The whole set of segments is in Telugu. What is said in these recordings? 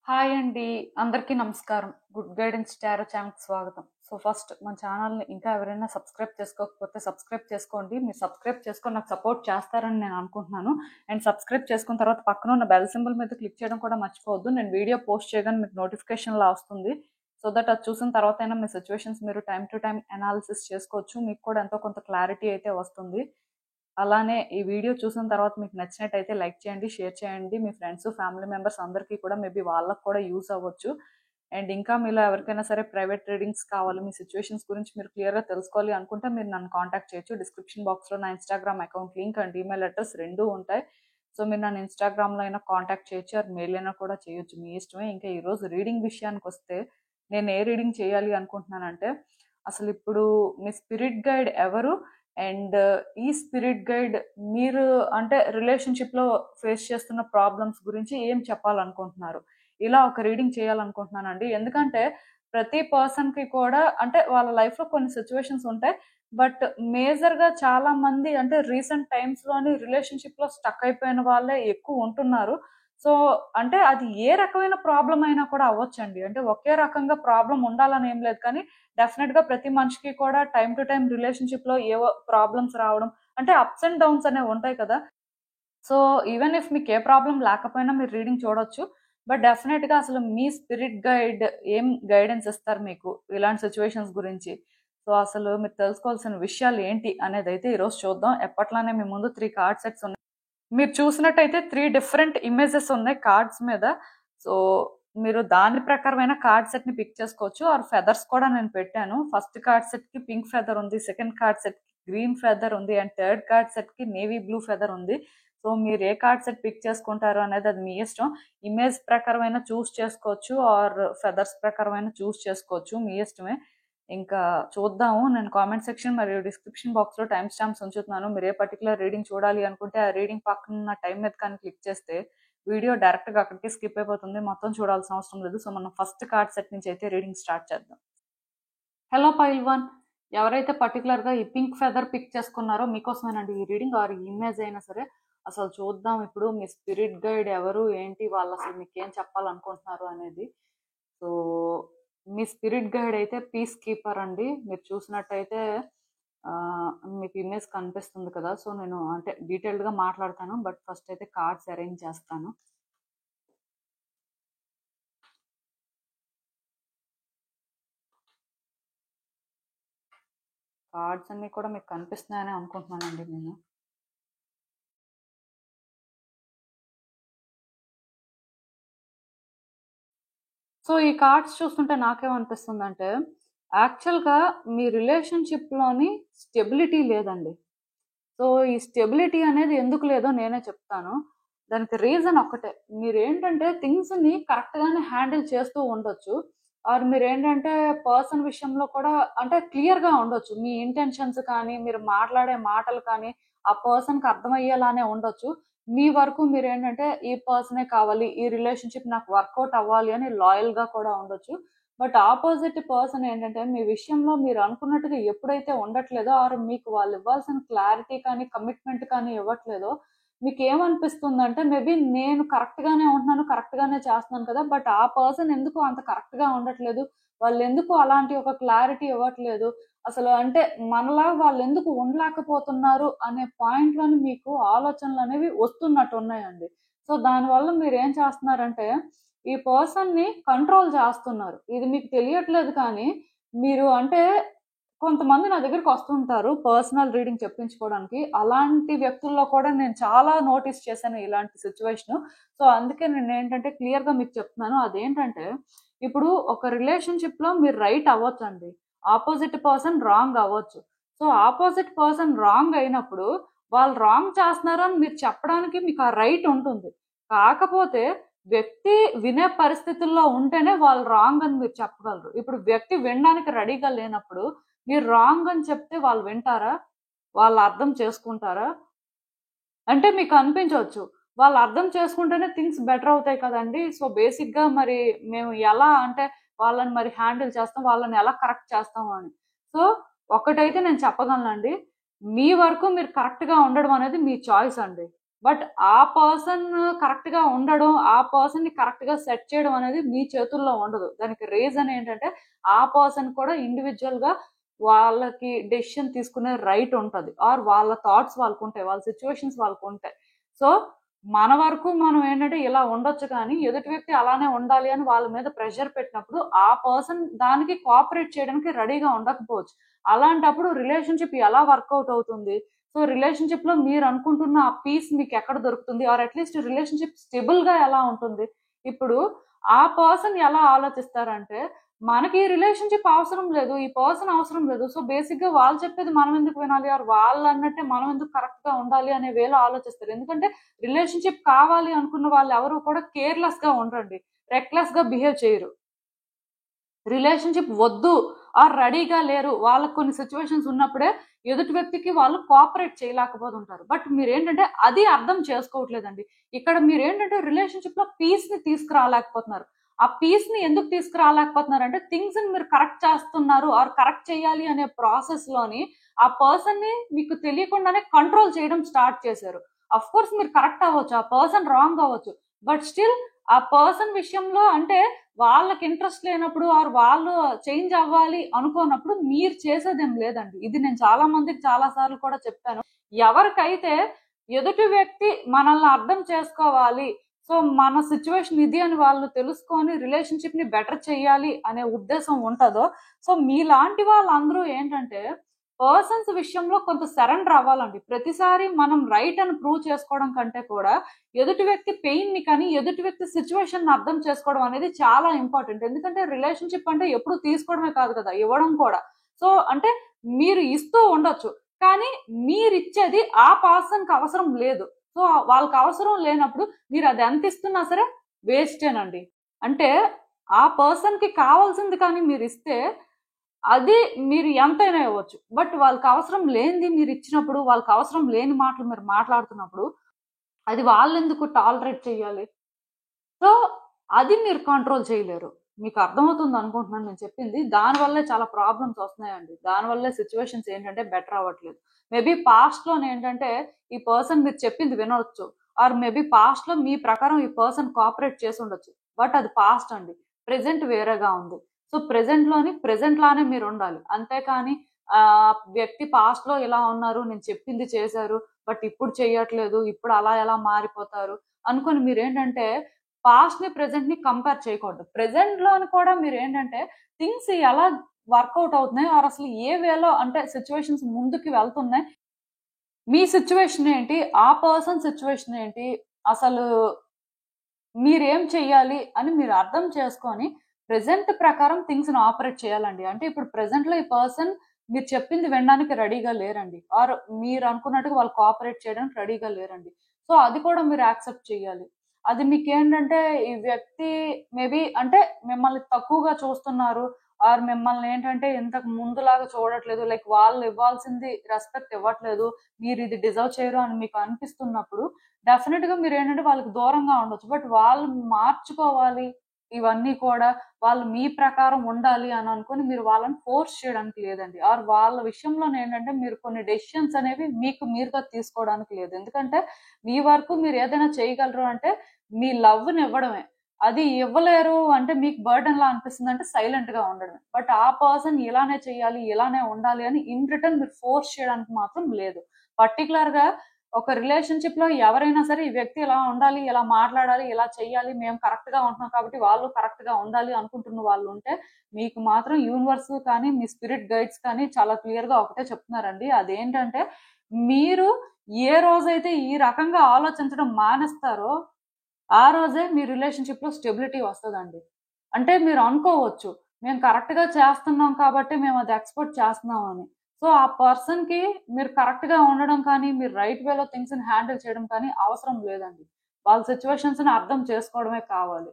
హాయ్ అండి. అందరికీ నమస్కారం. గుడ్ గైడెన్స్ టారో ఛానల్‌కి స్వాగతం. ఫస్ట్ మన ఛానల్‌ని ఇంకా ఎవరైనా సబ్స్క్రైబ్ చేసుకోకపోతే సబ్స్క్రైబ్ చేసుకోండి. మీరు సబ్స్క్రైబ్ చేసుకొని నాకు సపోర్ట్ చేస్తారని నేను అనుకుంటున్నాను. అండ్ సబ్స్క్రైబ్ చేసుకున్న తర్వాత పక్కన ఉన్న బెల్ సింబల్ మీద క్లిక్ చేయడం కూడా మర్చిపోవద్దు. నేను వీడియో పోస్ట్ చేయగానే మీకు నోటిఫికేషన్‌లా వస్తుంది. సో దట్ అది చూసిన తర్వాతైనా మీ సిట్యుయేషన్స్ మీరు టైమ్ టు టైమ్ అనాలిసిస్ చేసుకోవచ్చు. మీకు కూడా ఎంతో కొంత క్లారిటీ అయితే వస్తుంది. అలానే ఈ వీడియో చూసిన తర్వాత మీకు నచ్చినట్టయితే లైక్ చేయండి, షేర్ చేయండి. మీ ఫ్రెండ్స్, ఫ్యామిలీ మెంబర్స్ అందరికీ కూడా మేబీ వాళ్ళకి కూడా యూజ్ అవ్వచ్చు. అండ్ ఇంకా మీలో ఎవరికైనా సరే ప్రైవేట్ రీడింగ్స్ కావాలి, మీ సిచ్యువేషన్స్ గురించి మీరు క్లియర్‌గా తెలుసుకోవాలి అనుకుంటే మీరు నన్ను కాంటాక్ట్ చేయొచ్చు. డిస్క్రిప్షన్ బాక్స్‌లో నా Instagram account link and email address 2 ఉంటాయి. సో మీరు నన్ను ఇన్‌స్టాగ్రామ్‌లో అయినా కాంటాక్ట్ చేయొచ్చు ఆర్ మెయిల్ అయినా కూడా చేయొచ్చు. మీ ఇష్టమే. ఇంకా ఈరోజు రీడింగ్ విషయానికొస్తే నేను ఏ రీడింగ్ చేయాలి అనుకుంటున్నానంటే అసలు ఇప్పుడు మీ స్పిరిట్ గైడ్ ఎవరు? అండ్ ఈ స్పిరిట్ గైడ్ మీరు అంటే రిలేషన్‌షిప్‌లో ఫేస్ చేస్తున్న ప్రాబ్లమ్స్ గురించి ఏం చెప్పాలనుకుంటున్నారు? ఇలా ఒక రీడింగ్ చేయాలనుకుంటున్నానండి. ఎందుకంటే ప్రతి పర్సన్‌కి కూడా అంటే వాళ్ళ లైఫ్‌లో కొన్ని సిట్యుయేషన్స్ ఉంటాయి. బట్ మేజర్‌గా చాలా మంది అంటే రీసెంట్ టైమ్స్‌లోని రిలేషన్‌షిప్‌లో స్టక్ అయిపోయిన వాళ్ళే ఎక్కువ ఉంటున్నారు. సో, అంటే అది ఏ రకమైన ప్రాబ్లమ్ అయినా కూడా అవ్వొచ్చండి. అంటే ఒకే రకంగా ప్రాబ్లమ్ ఉండాలని ఏం లేదు కానీ డెఫినెట్‌గా ప్రతి మనిషికి కూడా టైమ్ టు టైమ్ రిలేషన్‌షిప్‌లో ఏవో ప్రాబ్లమ్స్ రావడం అంటే అప్స్ అండ్ డౌన్స్ అనేవి ఉంటాయి కదా! సో, ఈవెన్ ఇఫ్ మీకు ఏ ప్రాబ్లమ్ లేకపోయినా మీరు రీడింగ్ చూడొచ్చు. బట్ డెఫినెట్‌గా అసలు మీ స్పిరిట్ గైడ్ ఏం గైడెన్స్ ఇస్తారు మీకు ఇలాంటి సిట్యుయేషన్స్ గురించి. సో, అసలు మీరు తెలుసుకోవాల్సిన విషయాలు ఏంటి అనేదైతే ఈరోజు చూద్దాం. ఎప్పట్లానే మీ ముందు 3 కార్డ్ సెట్స్ ఉన్నాయి. మీరు చూసినట్టయితే 3 డిఫరెంట్ ఇమేజెస్ ఉన్నాయి కార్డ్స్ మీద. సో, మీరు దాని ప్రకారమైన కార్డ్ సెట్‌ని పిక్ చేసుకోవచ్చు. ఆర్ ఫెదర్స్ కూడా నేను పెట్టాను. ఫస్ట్ కార్డ్ సెట్‌కి పింక్ ఫెదర్ ఉంది. సెకండ్ కార్డ్ సెట్‌కి గ్రీన్ ఫెదర్ ఉంది. అండ్ థర్డ్ కార్డ్ సెట్‌కి నేవీ బ్లూ ఫెదర్ ఉంది. సో, మీరు ఏ కార్డ్ సెట్ పిక్ చేసుకుంటారు అనేది అది మీ ఇష్టం. ఇమేజ్ ప్రకారమైన చూజ్ చేసుకోవచ్చు. ఆర్ ఫెదర్స్ ప్రకారమైన చూజ్ చేసుకోవచ్చు. మీ ఇష్టమే. ఇంకా చూద్దాము. నేను కామెంట్ సెక్షన్ మరియు డిస్క్రిప్షన్ బాక్స్‌లో టైమ్ స్టాంప్స్ ఉంచుతున్నాను. మీరు ఏ పర్టిక్యులర్ రీడింగ్ చూడాలి అనుకుంటే, ఆ రీడింగ్ పక్కనున్న టైం మీద కానీ క్లిక్ చేస్తే, వీడియో డైరెక్ట్‌గా అక్కడికే స్కిప్ అయిపోతుంది. మొత్తం చూడాల్సిన అవసరం లేదు. సో, మనం ఫస్ట్ కార్డ్ సెట్ నుంచి అయితే రీడింగ్ స్టార్ట్ చేద్దాం. Hello pile one. ఎవరైతే పర్టిక్యులర్‌గా ఈ పింక్ ఫెదర్ పిక్ చేసుకున్నారో మీకోసమేనండి ఈ రీడింగ్ ఆర్ ఈ ఇమేజ్ అయినా సరే. అసలు చూద్దాం ఇప్పుడు మీ స్పిరిట్ గైడ్ ఎవరు? ఏంటి? వాళ్ళు అసలు మీకేం చెప్పాలనుకుంటున్నారు అనేది. సో, మీ స్పిరిట్ గైడ్ అయితే పీస్ కీపర్ అండి. మీరు చూసినట్టయితే మీకు ఇమేజ్ కనిపిస్తుంది కదా! సో, నేను అంటే డీటెయిల్డ్‌గా మాట్లాడతాను. బట్ ఫస్ట్ అయితే కార్డ్స్ అరేంజ్ చేస్తాను. కార్డ్స్ అన్నీ కూడా మీకు కనిపిస్తున్నాయని అనుకుంటున్నానండి నేను. సో, ఈ కార్డ్స్ చూస్తుంటే నాకేమనిపిస్తుందంటే, యాక్చువల్‌గా మీ రిలేషన్‌షిప్‌లోని స్టెబిలిటీ లేదండి. సో, ఈ స్టెబిలిటీ అనేది ఎందుకు లేదో నేనే చెప్తాను. దానికి రీజన్ ఒక్కటే. మీరేంటంటే థింగ్స్‌ని కరెక్ట్‌గానే హ్యాండిల్ చేస్తూ ఉండొచ్చు. ఆర్ మీరేంటంటే పర్సన్ విషయంలో కూడా అంటే క్లియర్‌గా ఉండొచ్చు. మీ ఇంటెన్షన్స్ కానీ, మీరు మాట్లాడే మాటలు కానీ, ఆ పర్సన్‌కి అర్థమయ్యేలానే ఉండొచ్చు. మీ వరకు మీరేంటంటే ఈ పర్సనే కావాలి, ఈ రిలేషన్‌షిప్ నాకు వర్కౌట్ అవ్వాలి అని లాయల్‌గా కూడా ఉండొచ్చు. బట్ ఆపోజిట్ పర్సన్ ఏంటంటే, మీ విషయంలో మీరు అనుకున్నట్టుగా ఎప్పుడైతే ఉండట్లేదో, ఆర్ మీకు వాళ్ళు ఇవ్వాల్సిన క్లారిటీ కానీ, కమిట్మెంట్ కానీ ఇవ్వట్లేదో, మీకేమనిపిస్తుందంటే, మేబీ నేను కరెక్ట్‌గానే ఉంటున్నాను, కరెక్ట్‌గానే చేస్తున్నాను కదా! బట్ ఆ పర్సన్ ఎందుకు అంత కరెక్ట్‌గా ఉండట్లేదు? వాళ్ళెందుకు అలాంటి ఒక క్లారిటీ ఇవ్వట్లేదు? అసలు అంటే మనలా వాళ్ళెందుకు ఉండలేకపోతున్నారు అనే పాయింట్‌లోని మీకు ఆలోచనలనేవి వస్తున్నట్టున్నాయండి. సో, దానివల్ల మీరేం చేస్తున్నారంటే ఈ పర్సన్‌ని కంట్రోల్ చేస్తున్నారు. ఇది మీకు తెలియట్లేదు కానీ, మీరు అంటే కొంతమంది నా దగ్గరికొస్తుంటారు పర్సనల్ రీడింగ్ చెప్పించుకోవడానికి. అలాంటి వ్యక్తుల్లో కూడా నేను చాలా నోటీస్ చేశాను ఇలాంటి సిట్యుయేషను. సో, అందుకే నేనేంటంటే క్లియర్‌గా మీకు చెప్తున్నాను. అదేంటంటే, ఇప్పుడు ఒక రిలేషన్‌షిప్‌లో మీరు రైట్ అవ్వొచ్చండి. ఆపోజిట్ పర్సన్ రాంగ్ అవ్వచ్చు. సో, ఆపోజిట్ పర్సన్ రాంగ్ అయినప్పుడు, వాళ్ళు రాంగ్ చేస్తున్నారు అని మీరు చెప్పడానికి మీకు ఆ రైట్ ఉంటుంది. కాకపోతే వ్యక్తి వినే పరిస్థితుల్లో ఉంటేనే వాళ్ళు రాంగ్ అని మీరు చెప్పగలరు. ఇప్పుడు వ్యక్తి వినడానికి రెడీగా లేనప్పుడు, మీరు రాంగ్ అని చెప్తే వాళ్ళు వింటారా? వాళ్ళు అర్థం చేసుకుంటారా? అంటే మీకు అనిపించొచ్చు. వాళ్ళు అర్థం చేసుకుంటేనే థింగ్స్ బెటర్ అవుతాయి కదండీ! సో, బేసిక్‌గా మరి మేము ఎలా అంటే వాళ్ళని మరి హ్యాండిల్ చేస్తాం, వాళ్ళని ఎలా కరెక్ట్ చేస్తాము అని. సో, ఒకటైతే నేను చెప్పగలనండి. మీ వరకు మీరు కరెక్ట్‌గా ఉండడం అనేది మీ చాయిస్ అండి. బట్ ఆ పర్సన్ కరెక్ట్ గా ఉండడం, ఆ పర్సన్ ని కరెక్ట్ గా సెట్ చేయడం అనేది మీ చేతుల్లో ఉండదు. దానికి రీజన్ ఏంటంటే ఆ పర్సన్ కూడా ఇండివిజువల్ గా వాళ్ళకి డెసిషన్ తీసుకునే రైట్ ఉంటది. ఆర్ వాళ్ళ థాట్స్ వాళ్ళకు ఉంటాయి, వాళ్ళ సిచ్యువేషన్స్ వాళ్ళకు ఉంటాయి. సో మన వరకు మనం ఏంటంటే ఇలా ఉండొచ్చు, కానీ ఎదుటి వ్యక్తి అలానే ఉండాలి అని వాళ్ళ మీద ప్రెషర్ పెట్టినప్పుడు ఆ పర్సన్ దానికి కోఆపరేట్ చేయడానికి రెడీగా ఉండకపోవచ్చు. అలాంటప్పుడు రిలేషన్షిప్ ఎలా వర్కౌట్ అవుతుంది? సో రిలేషన్షిప్ లో మీరు అనుకుంటున్న ఆ పీస్ మీకు ఎక్కడ దొరుకుతుంది? ఆర్ అట్లీస్ట్ రిలేషన్షిప్ స్టేబుల్ గా ఎలా ఉంటుంది? ఇప్పుడు ఆ పర్సన్ ఎలా ఆలోచిస్తారంటే, మనకి ఈ రిలేషన్షిప్ అవసరం లేదు, ఈ పర్సన్ అవసరం లేదు, సో బేసిక్ గా వాళ్ళు చెప్పేది మనం ఎందుకు వినాలి, ఆర్ వాళ్ళు అన్నట్టే మనం ఎందుకు కరెక్ట్ గా ఉండాలి అనే వేలో ఆలోచిస్తారు. ఎందుకంటే రిలేషన్షిప్ కావాలి అనుకున్న వాళ్ళు ఎవరు కూడా కేర్లెస్ గా ఉండరండి, రెక్లెస్ గా బిహేవ్ చేయరు. రిలేషన్షిప్ వద్దు ఆర్ రెడీగా లేరు, వాళ్ళకు కొన్ని సిచ్యువేషన్స్ ఉన్నప్పుడే ఎదుటి వ్యక్తికి వాళ్ళు కోఆపరేట్ చేయలేకపోతుంటారు. బట్ మీరేంటంటే అది అర్థం చేసుకోవట్లేదండి. ఇక్కడ మీరేంటంటే రిలేషన్షిప్ లో పీస్ ని తీసుకురాలేకపోతున్నారు. ఆ పీస్ ని ఎందుకు తీసుకురాలేకపోతున్నారు అంటే, థింగ్స్ ని మీరు కరెక్ట్ చేస్తున్నారు ఆర్ కరెక్ట్ చేయాలి అనే ప్రాసెస్ లోని ఆ పర్సన్ ని మీకు తెలియకుండానే కంట్రోల్ చేయడం స్టార్ట్ చేశారు. అఫ్ కోర్స్ మీరు కరెక్ట్ అవ్వచ్చు, ఆ పర్సన్ రాంగ్ అవ్వచ్చు, బట్ స్టిల్ ఆ పర్సన్ విషయంలో అంటే వాళ్ళకి ఇంట్రెస్ట్ లేనప్పుడు ఆర్ వాళ్ళు చేంజ్ అవ్వాలి అనుకోనప్పుడు మీరు చేసేదేం లేదండి. ఇది నేను చాలా మందికి చాలా సార్లు కూడా చెప్పాను. ఎవరికైతే ఎదుటి వ్యక్తి మనల్ని అర్థం చేసుకోవాలి, సో మన సిచ్యువేషన్ ఇది అని వాళ్ళు తెలుసుకొని రిలేషన్షిప్ ని బెటర్ చేయాలి అనే ఉద్దేశం ఉంటుందో, సో మీలాంటి వాళ్ళందరూ ఏంటంటే పర్సన్స్ విషయంలో కొంత సరెండర్ అవ్వాలండి. ప్రతిసారి మనం రైట్ అని ప్రూవ్ చేసుకోవడం కంటే కూడా ఎదుటి వ్యక్తి పెయిన్ ని కానీ ఎదుటి వ్యక్తి సిచ్యువేషన్ ని అర్థం చేసుకోవడం అనేది చాలా ఇంపార్టెంట్. ఎందుకంటే రిలేషన్షిప్ అంటే ఎప్పుడు తీసుకోవడమే కాదు కదా, ఇవ్వడం కూడా. సో అంటే మీరు ఇస్తూ ఉండొచ్చు, కానీ మీరు ఇచ్చేది ఆ పర్సన్ కి అవసరం లేదు. సో వాళ్ళకి అవసరం లేనప్పుడు మీరు అది ఎంత ఇస్తున్నా సరే వేస్టేనండి. అంటే ఆ పర్సన్ కి కావాల్సింది కానీ మీరు ఇస్తే అది మీరు ఎంతైనా ఇవ్వచ్చు. బట్ వాళ్ళకి అవసరం లేనిది మీరు ఇచ్చినప్పుడు, వాళ్ళకి అవసరం లేని మాటలు మీరు మాట్లాడుతున్నప్పుడు అది వాళ్ళెందుకు టాలరేట్ చేయాలి? సో అది మీరు కంట్రోల్ చేయలేరు. మీకు అర్థమవుతుంది అనుకుంటున్నాను నేను చెప్పింది. దానివల్లే చాలా ప్రాబ్లమ్స్ వస్తున్నాయండి. దానివల్లే సిచ్యువేషన్స్ ఏంటంటే బెటర్ అవ్వట్లేదు. మేబీ పాస్ట్‌లోనే ఏంటంటే ఈ పర్సన్ మీరు చెప్పింది వినొచ్చు. ఆర్ మేబీ పాస్ట్‌లో మీ ప్రకారం ఈ పర్సన్ కోఆపరేట్ చేసుండొచ్చు. బట్ అది పాస్ట్ అండి. ప్రెజెంట్ వేరేగా ఉంది. సో ప్రెజెంట్‌లోని ప్రెజెంట్ లానే మీరుండాలి. అంతేకాని వ్యక్తి పాస్ట్‌లో ఇలా ఉన్నారు, నేను చెప్పింది చేశారు, బట్ ఇప్పుడు చెయ్యట్లేదు, ఇప్పుడు అలా ఎలా మారిపోతారు అనుకోని మీరేంటంటే పాస్ట్ ని ప్రెజెంట్ ని కంపేర్ చేయకూడదు. ప్రెజెంట్ లోని కూడా మీరు ఏంటంటే థింగ్స్ ఎలా వర్కౌట్ అవుతున్నాయి ఆర్ అసలు ఏ వేలో అంటే సిచ్యువేషన్స్ ముందుకు వెళ్తున్నాయి, మీ సిచ్యువేషన్ ఏంటి, ఆ పర్సన్ సిచ్యువేషన్ ఏంటి, అసలు మీరేం చెయ్యాలి అని మీరు అర్థం చేసుకొని ప్రెజెంట్ ప్రకారం థింగ్స్ ని ఆపరేట్ చేయాలండి. అంటే ఇప్పుడు ప్రెజెంట్ లో ఈ పర్సన్ మీరు చెప్పింది వినడానికి రెడీగా లేరండి, ఆర్ మీరు అనుకున్నట్టుగా వాళ్ళు కోఆపరేట్ చేయడానికి రెడీగా లేరండి. సో అది కూడా మీరు యాక్సెప్ట్ చేయాలి. అది మీకేంటంటే ఈ వ్యక్తి మేబీ అంటే మిమ్మల్ని తక్కువగా చూస్తున్నారు, ఆర్ మిమ్మల్ని ఏంటంటే ఇంతకు ముందులాగా చూడట్లేదు, లైక్ వాళ్ళు ఇవ్వాల్సింది రెస్పెక్ట్ ఇవ్వట్లేదు, మీరు ఇది డిజర్వ్ చేయరు అని మీకు అనిపిస్తున్నప్పుడు డెఫినెట్ గా మీరు ఏంటంటే వాళ్ళకి దూరంగా ఉండొచ్చు. బట్ వాళ్ళు మార్చుకోవాలి ఇవన్నీ కూడా, వాళ్ళు మీ ప్రకారం ఉండాలి అని అనుకుని మీరు వాళ్ళని ఫోర్స్ చేయడానికి లేదండి. ఆర్ వాళ్ళ విషయంలో ఏంటంటే మీరు కొన్ని డెసిషన్స్ అనేవి మీకు మీరుగా తీసుకోవడానికి లేదు. ఎందుకంటే మీ వరకు మీరు ఏదైనా చేయగలరు అంటే మీ లవ్ ని ఇవ్వడమే. అది ఇవ్వలేరు అంటే మీకు బర్డెన్ లా అనిపిస్తుంది అంటే సైలెంట్ గా ఉండడమే. బట్ ఆ పర్సన్ ఇలానే చేయాలి, ఇలానే ఉండాలి అని ఇన్ రిటర్న్ మీరు ఫోర్స్ చేయడానికి మాత్రం లేదు. పర్టికులర్ గా ఒక రిలేషన్‌షిప్ లో ఎవరైనా సరే ఈ వ్యక్తి ఇలా ఉండాలి, ఇలా మాట్లాడాలి, ఇలా చెయ్యాలి, మేము కరెక్ట్ గా ఉంటున్నాం కాబట్టి వాళ్ళు కరెక్ట్ గా ఉండాలి అనుకుంటున్న వాళ్ళు ఉంటే, మీకు మాత్రం యూనివర్స్ కానీ, మీ స్పిరిట్ గైడ్స్ కానీ చాలా క్లియర్ గా ఒకటే చెప్తున్నారండి. అదేంటంటే మీరు ఏ రోజైతే ఈ రకంగా ఆలోచించడం మానేస్తారో, ఆ రోజే మీ రిలేషన్‌షిప్ లో స్టెబిలిటీ వస్తదండి. అంటే మీరు అనుకోవచ్చు, మేము కరెక్ట్ గా చేస్తున్నాం కాబట్టి మేము అది ఎక్స్‌పెక్ట్ చేస్తున్నాం అని. సో ఆ పర్సన్ కి మీరు కరెక్ట్ గా ఉండడం కానీ, మీరు రైట్ వేలో థింగ్స్ ని హ్యాండిల్ చేయడం కానీ అవసరం లేదండి. వాళ్ళ సిట్యుయేషన్స్ ని అర్థం చేసుకోవడమే కావాలి.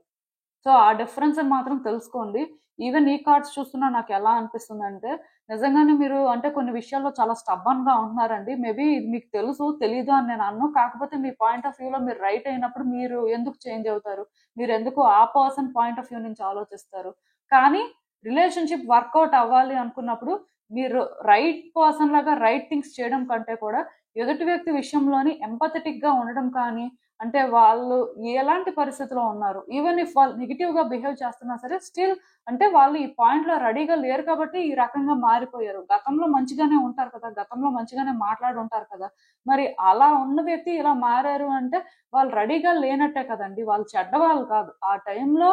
సో ఆ డిఫరెన్స్ మాత్రం తెలుసుకోండి. ఈవెన్ ఈ కార్డ్స్ చూస్తున్నా నాకెలా అనిపిస్తుందంటే, నిజంగానే మీరు అంటే కొన్ని విషయాల్లో చాలా స్టబ్బర్న్‌గా ఉంటున్నారండి. మేబీ ఇది మీకు తెలుసు, తెలీదు అని నేను అనను. కాకపోతే మీ పాయింట్ ఆఫ్ వ్యూలో మీరు రైట్ అయినప్పుడు మీరు ఎందుకు చేంజ్ అవుతారు? మీరెందుకు ఆ పర్సన్ పాయింట్ ఆఫ్ వ్యూ నుంచి ఆలోచిస్తారు? కానీ రిలేషన్‌షిప్ వర్కౌట్ అవ్వాలి అనుకున్నప్పుడు మీరు రైట్ పర్సన్ లాగా రైట్ థింగ్స్ చేయడం కంటే కూడా ఎదుటి వ్యక్తి విషయంలోని ఎంపథెటిక్ గా ఉండడం కానీ, అంటే వాళ్ళు ఎలాంటి పరిస్థితిలో ఉన్నారు, ఈవెన్ ఇఫ్ వాళ్ళు నెగిటివ్ గా బిహేవ్ చేస్తున్నా సరే స్టిల్ అంటే వాళ్ళు ఈ పాయింట్ లో రెడీగా లేరు కాబట్టి ఈ రకంగా మారిపోయారు. గతంలో మంచిగానే ఉంటారు కదా, గతంలో మంచిగానే మాట్లాడి ఉంటారు కదా, మరి అలా ఉన్న వ్యక్తి ఇలా మారారు అంటే వాళ్ళు రెడీగా లేనట్టే కదండి. వాళ్ళు చెడ్డవాళ్ళు కాదు. ఆ టైంలో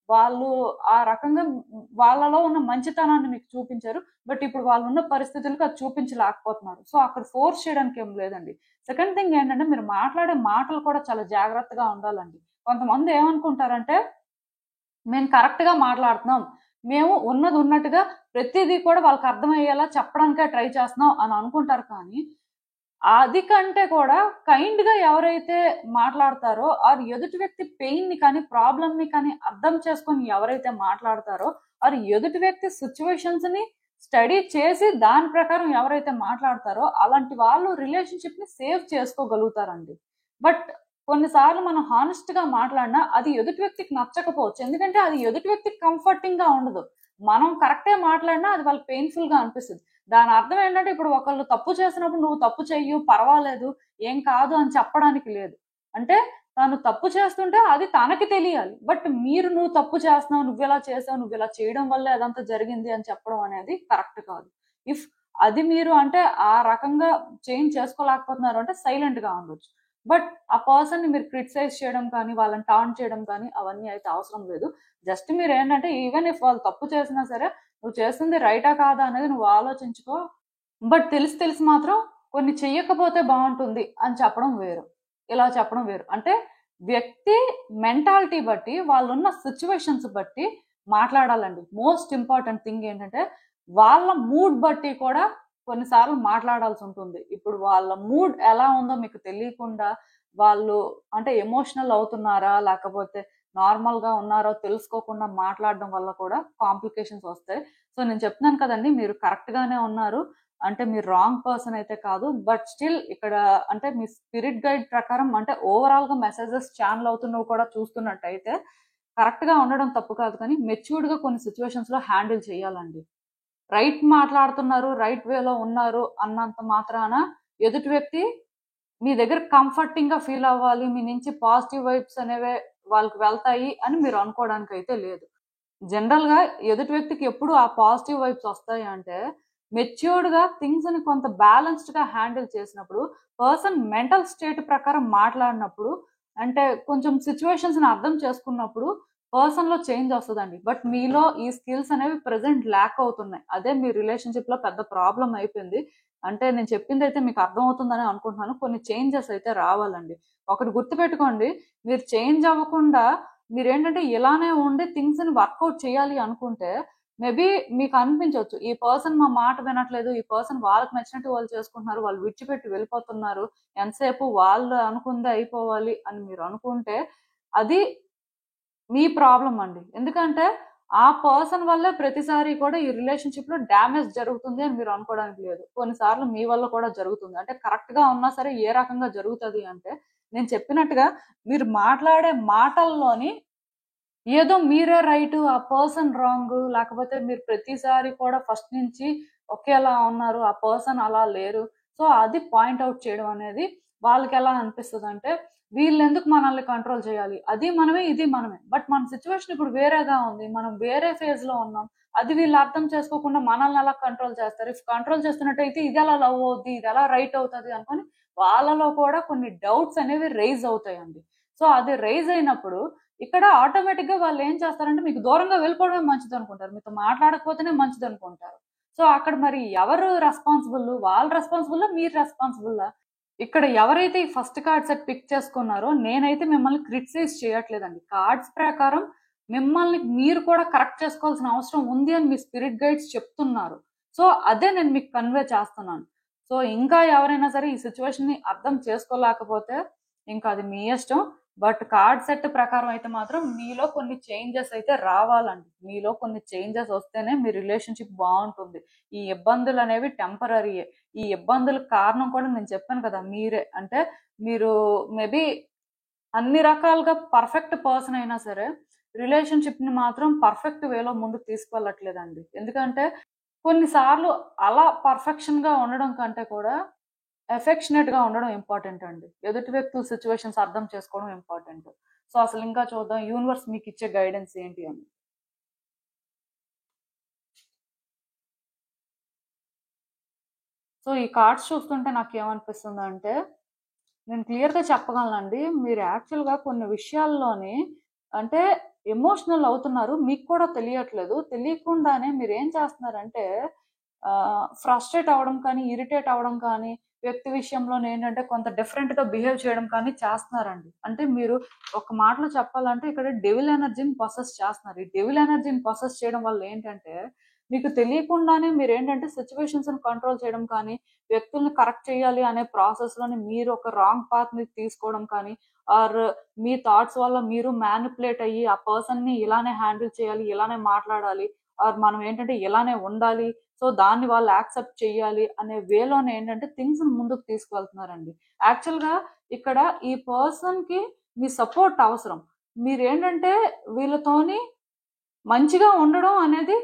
వాళ్ళు ఆ రకంగా వాళ్ళలో ఉన్న మంచితనాన్ని మీకు చూపించారు. బట్ ఇప్పుడు వాళ్ళు ఉన్న పరిస్థితులకు అది చూపించలేకపోతున్నారు. సో అక్కడ ఫోర్స్ చేయడానికి ఏం లేదండి. సెకండ్ థింగ్ ఏంటంటే మీరు మాట్లాడే మాటలు కూడా చాలా జాగ్రత్తగా ఉండాలండి. కొంతమంది ఏమనుకుంటారంటే మేము కరెక్ట్ గా మాట్లాడుతున్నాం, మేము ఉన్నది ఉన్నట్టుగా ప్రతిదీ కూడా వాళ్ళకి అర్థమయ్యేలా చెప్పడానికే ట్రై చేస్తున్నాం అని అనుకుంటారు. కానీ అది కంటే కూడా కైండ్ గా ఎవరైతే మాట్లాడతారో ఆర్ ఎదుటి వ్యక్తి పెయిన్ ని కానీ ప్రాబ్లమ్ ని కానీ అర్థం చేసుకొని ఎవరైతే మాట్లాడతారో ఆర్ ఎదుటి వ్యక్తి సిచ్యువేషన్స్ ని స్టడీ చేసి దాని ప్రకారం ఎవరైతే మాట్లాడతారో అలాంటి వాళ్ళు రిలేషన్షిప్ ని సేవ్ చేసుకోగలుగుతారండి. బట్ కొన్నిసార్లు మనం హానెస్ట్ గా మాట్లాడినా అది ఎదుటి వ్యక్తికి నచ్చకపోవచ్చు. ఎందుకంటే అది ఎదుటి వ్యక్తికి కంఫర్టింగ్ గా ఉండదు. మనం కరెక్టే మాట్లాడినా అది వాళ్ళకి పెయిన్ఫుల్ గా అనిపిస్తుంది. దాని అర్థం ఏంటంటే ఇప్పుడు ఒకళ్ళు తప్పు చేసినప్పుడు నువ్వు తప్పు చెయ్యు, పర్వాలేదు, ఏం కాదు అని చెప్పడానికి లేదు. అంటే తను తప్పు చేస్తుంటే అది తనకి తెలియాలి. బట్ మీరు నువ్వు తప్పు చేస్తున్నావు, నువ్విలా చేసావు, నువ్విలా చేయడం వల్లే అదంతా జరిగింది అని చెప్పడం అనేది కరెక్ట్ కాదు. ఇఫ్ అది మీరు అంటే ఆ రకంగా చేంజ్ చేసుకోలేకపోతున్నారు అంటే సైలెంట్ గా ఉండొచ్చు. బట్ ఆ పర్సన్ ని మీరు క్రిటిసైజ్ చేయడం కానీ, వాళ్ళని టాంట్ చేయడం కానీ అవన్నీ అయితే అవసరం లేదు. జస్ట్ మీరు ఏంటంటే ఈవెన్ ఇఫ్ వాళ్ళు తప్పు చేసినా సరే నువ్వు చేస్తుంది రైటా కాదా అనేది నువ్వు ఆలోచించుకో. బట్ తెలిసి తెలిసి మాత్రం కొన్ని చెయ్యకపోతే బాగుంటుంది అని చెప్పడం వేరు, ఇలా చెప్పడం వేరు. అంటే వ్యక్తి మెంటాలిటీ బట్టి వాళ్ళున్న సిచ్యువేషన్స్ బట్టి మాట్లాడాలండి. మోస్ట్ ఇంపార్టెంట్ థింగ్ ఏంటంటే వాళ్ళ మూడ్ బట్టి కూడా కొన్నిసార్లు మాట్లాడాల్సి ఉంటుంది. ఇప్పుడు వాళ్ళ మూడ్ ఎలా ఉందో మీకు తెలియకుండా వాళ్ళు అంటే ఎమోషనల్ అవుతున్నారా లేకపోతే నార్మల్ గా ఉన్నారో తెలుసుకోకుండా మాట్లాడడం వల్ల కూడా కాంప్లికేషన్స్ వస్తాయి. సో నేను చెప్తున్నాను కదండి, మీరు కరెక్ట్ గానే ఉన్నారు, అంటే మీరు రాంగ్ పర్సన్ అయితే కాదు. బట్ స్టిల్ ఇక్కడ అంటే మీ స్పిరిట్ గైడ్ ప్రకారం అంటే ఓవరాల్ గా మెసేజెస్ ఛానల్ అవుతున్నవి కూడా చూస్తున్నట్టయితే కరెక్ట్ గా ఉండడం తప్పు కాదు, కానీ మెచ్యూర్డ్ గా కొన్ని సిచ్యువేషన్స్ లో హ్యాండిల్ చేయాలండి. రైట్ మాట్లాడుతున్నారు, రైట్ వేలో ఉన్నారు అన్నంత మాత్రాన ఎదుటి వ్యక్తి మీ దగ్గర కంఫర్టింగ్ గా ఫీల్ అవ్వాలి, మీ నుంచి పాజిటివ్ వైబ్స్ అనేవి వాళ్ళకి వెళ్తాయి అని మీరు అనుకోవడానికి అయితే లేదు. జనరల్ గా ఎదుటి వ్యక్తికి ఎప్పుడు ఆ పాజిటివ్ వైబ్స్ వస్తాయి అంటే మెచ్యూర్డ్ గా థింగ్స్ ని కొంత బ్యాలెన్స్డ్ గా హ్యాండిల్ చేసినప్పుడు, పర్సన్ మెంటల్ స్టేట్ ప్రకారం మాట్లాడినప్పుడు, అంటే కొంచెం సిచ్యువేషన్స్ ని అర్థం చేసుకున్నప్పుడు పర్సన్ లో చేంజ్ వస్తుందండి. బట్ మీలో ఈ స్కిల్స్ అనేవి ప్రెసెంట్ ల్యాక్ అవుతున్నాయి. అదే మీ రిలేషన్షిప్ లో పెద్ద ప్రాబ్లం అయిపోయింది. అంటే నేను చెప్పింది అయితే మీకు అర్థం అవుతుందని అనుకుంటున్నాను. కొన్ని చేంజెస్ అయితే రావాలండి. ఒకటి గుర్తుపెట్టుకోండి, మీరు చేంజ్ అవ్వకుండా మీరేంటంటే ఇలానే ఉండి థింగ్స్ ని వర్కౌట్ చేయాలి అనుకుంటే మేబీ మీకు అనిపించవచ్చు ఈ పర్సన్ మా మాట వినట్లేదు, ఈ పర్సన్ వాళ్ళకి నచ్చినట్టు వాళ్ళు చేసుకుంటున్నారు, వాళ్ళు విడిచిపెట్టి వెళ్ళిపోతున్నారు, ఎంతసేపు వాళ్ళు అనుకుందే అయిపోవాలి అని మీరు అనుకుంటే అది మీ ప్రాబ్లం అండి. ఎందుకంటే ఆ పర్సన్ వల్లే ప్రతిసారి కూడా ఈ రిలేషన్షిప్ లో డ్యామేజ్ జరుగుతుంది అని మీరు అనుకోవడానికి లేదు. కొన్నిసార్లు మీ వల్ల కూడా జరుగుతుంది. అంటే కరెక్ట్ గా ఉన్నా సరే ఏ రకంగా జరుగుతుంది అంటే నేను చెప్పినట్టుగా మీరు మాట్లాడే మాటల్లోని ఏదో మీరే రైట్, ఆ పర్సన్ రాంగ్, లేకపోతే మీరు ప్రతిసారి కూడా ఫస్ట్ నుంచి ఒకేలా ఉన్నారు, ఆ పర్సన్ అలా లేరు. సో అది పాయింట్ అవుట్ చేయడం అనేది వాళ్ళకి ఎలా అనిపిస్తుంది అంటే వీళ్ళు ఎందుకు మనల్ని కంట్రోల్ చేయాలి, అది మనమే ఇది మనమే, బట్ మన సిచ్యువేషన్ ఇప్పుడు వేరేగా ఉంది, మనం వేరే ఫేజ్ లో ఉన్నాం, అది వీళ్ళు అర్థం చేసుకోకుండా మనల్ని ఎలా కంట్రోల్ చేస్తారు, ఇఫ్ కంట్రోల్ చేస్తున్నట్టయితే ఇది ఎలా లవ్ అవుద్ది, ఇది ఎలా రైట్ అవుతుంది అనుకొని వాళ్ళలో కూడా కొన్ని డౌట్స్ అనేవి రైజ్ అవుతాయండి. సో అది రైజ్ అయినప్పుడు ఇక్కడ ఆటోమేటిక్ గా వాళ్ళు ఏం చేస్తారంటే మీకు దూరంగా వెళ్ళిపోవడమే మంచిది అనుకుంటారు, మీతో మాట్లాడకపోతేనే మంచిది అనుకుంటారు. సో అక్కడ మరి ఎవరు రెస్పాన్సిబుల్, వాళ్ళ రెస్పాన్సిబుల్ మీరు రెస్పాన్సిబుల్? ఇక్కడ ఎవరైతే ఈ ఫస్ట్ కార్డ్ సెట్ పిక్ చేసుకున్నారో నేనైతే మిమ్మల్ని క్రిటిసైజ్ చేయట్లేదండి. కార్డ్స్ ప్రకారం మిమ్మల్ని మీరు కూడా కరెక్ట్ చేసుకోవాల్సిన అవసరం ఉంది అని మీ స్పిరిట్ గైడ్స్ చెప్తున్నారు. సో అదే నేను మీకు కన్వే చేస్తున్నాను. సో ఇంకా ఎవరైనా సరే ఈ సిచ్యువేషన్ ని అర్థం చేసుకోలేకపోతే ఇంకా అది మీ ఇష్టం. బట్ కార్డ్ సెట్ ప్రకారం అయితే మాత్రం మీలో కొన్ని చేంజెస్ అయితే రావాలండి. మీలో కొన్ని చేంజెస్ వస్తేనే మీ రిలేషన్షిప్ బాగుంటుంది. ఈ ఇబ్బందులు అనేవి టెంపరరీయే. ఈ ఇబ్బందులకు కారణం కూడా నేను చెప్పాను కదా మీరే. అంటే మీరు మేబీ అన్ని రకాలుగా పర్ఫెక్ట్ పర్సన్ అయినా సరే రిలేషన్షిప్ ని మాత్రం పర్ఫెక్ట్ వేలో ముందుకు తీసుకెళ్ళట్లేదండి. ఎందుకంటే కొన్నిసార్లు అలా పర్ఫెక్షన్ గా ఉండడం కంటే కూడా ఎఫెక్షనేట్ గా ఉండడం ఇంపార్టెంట్ అండి. ఎదుటి వ్యక్తుల సిచ్యువేషన్స్ అర్థం చేసుకోవడం ఇంపార్టెంట్. సో అసలు ఇంకా చూద్దాం యూనివర్స్ మీకు ఇచ్చే గైడెన్స్ ఏంటి అని. సో ఈ కార్డ్స్ చూస్తుంటే నాకు ఏమనిపిస్తుంది అంటే, నేను క్లియర్గా చెప్పగలనండి, మీరు యాక్చువల్గా కొన్ని విషయాల్లోని అంటే ఎమోషనల్ అవుతున్నారు, మీకు కూడా తెలియట్లేదు. తెలియకుండానే మీరు ఏం చేస్తున్నారంటే ఫ్రస్ట్రేట్ అవ్వడం కానీ, ఇరిటేట్ అవ్వడం కానీ, వ్యక్తి విషయంలో ఏంటంటే కొంత డిఫరెంట్గా బిహేవ్ చేయడం కానీ చేస్తున్నారండి. అంటే మీరు ఒక మాటలో చెప్పాలంటే ఇక్కడ డెవిల్ ఎనర్జీని పొసెస్ చేస్తున్నారు. ఈ డెవిల్ ఎనర్జీని పొసెస్ చేయడం వల్ల ఏంటంటే మీకు తెలియకుండానే మీరు ఏంటంటే సిచ్యువేషన్స్ కంట్రోల్ చేయడం కానీ, వ్యక్తుల్ని కరెక్ట్ చేయాలి అనే ప్రాసెస్ లోని మీరు ఒక రాంగ్ పాత్ ని తీసుకోవడం కానీ, ఆర్ మీ థాట్స్ వల్ల మీరు మ్యానిపులేట్ అయ్యి ఆ పర్సన్ ని ఇలానే హ్యాండిల్ చేయాలి, ఇలానే మాట్లాడాలి, ఆర్ మనం ఏంటంటే ఇలానే ఉండాలి, సో దాన్ని వాళ్ళు యాక్సెప్ట్ చేయాలి అనే వేలోనే ఏంటంటే థింగ్స్ ముందుకు తీసుకువెళ్తున్నారండి. యాక్చువల్ గా ఇక్కడ ఈ పర్సన్ కి మీ సపోర్ట్ అవసరం. మీరేంటంటే వీళ్ళతోని మంచిగా ఉండడం అనేది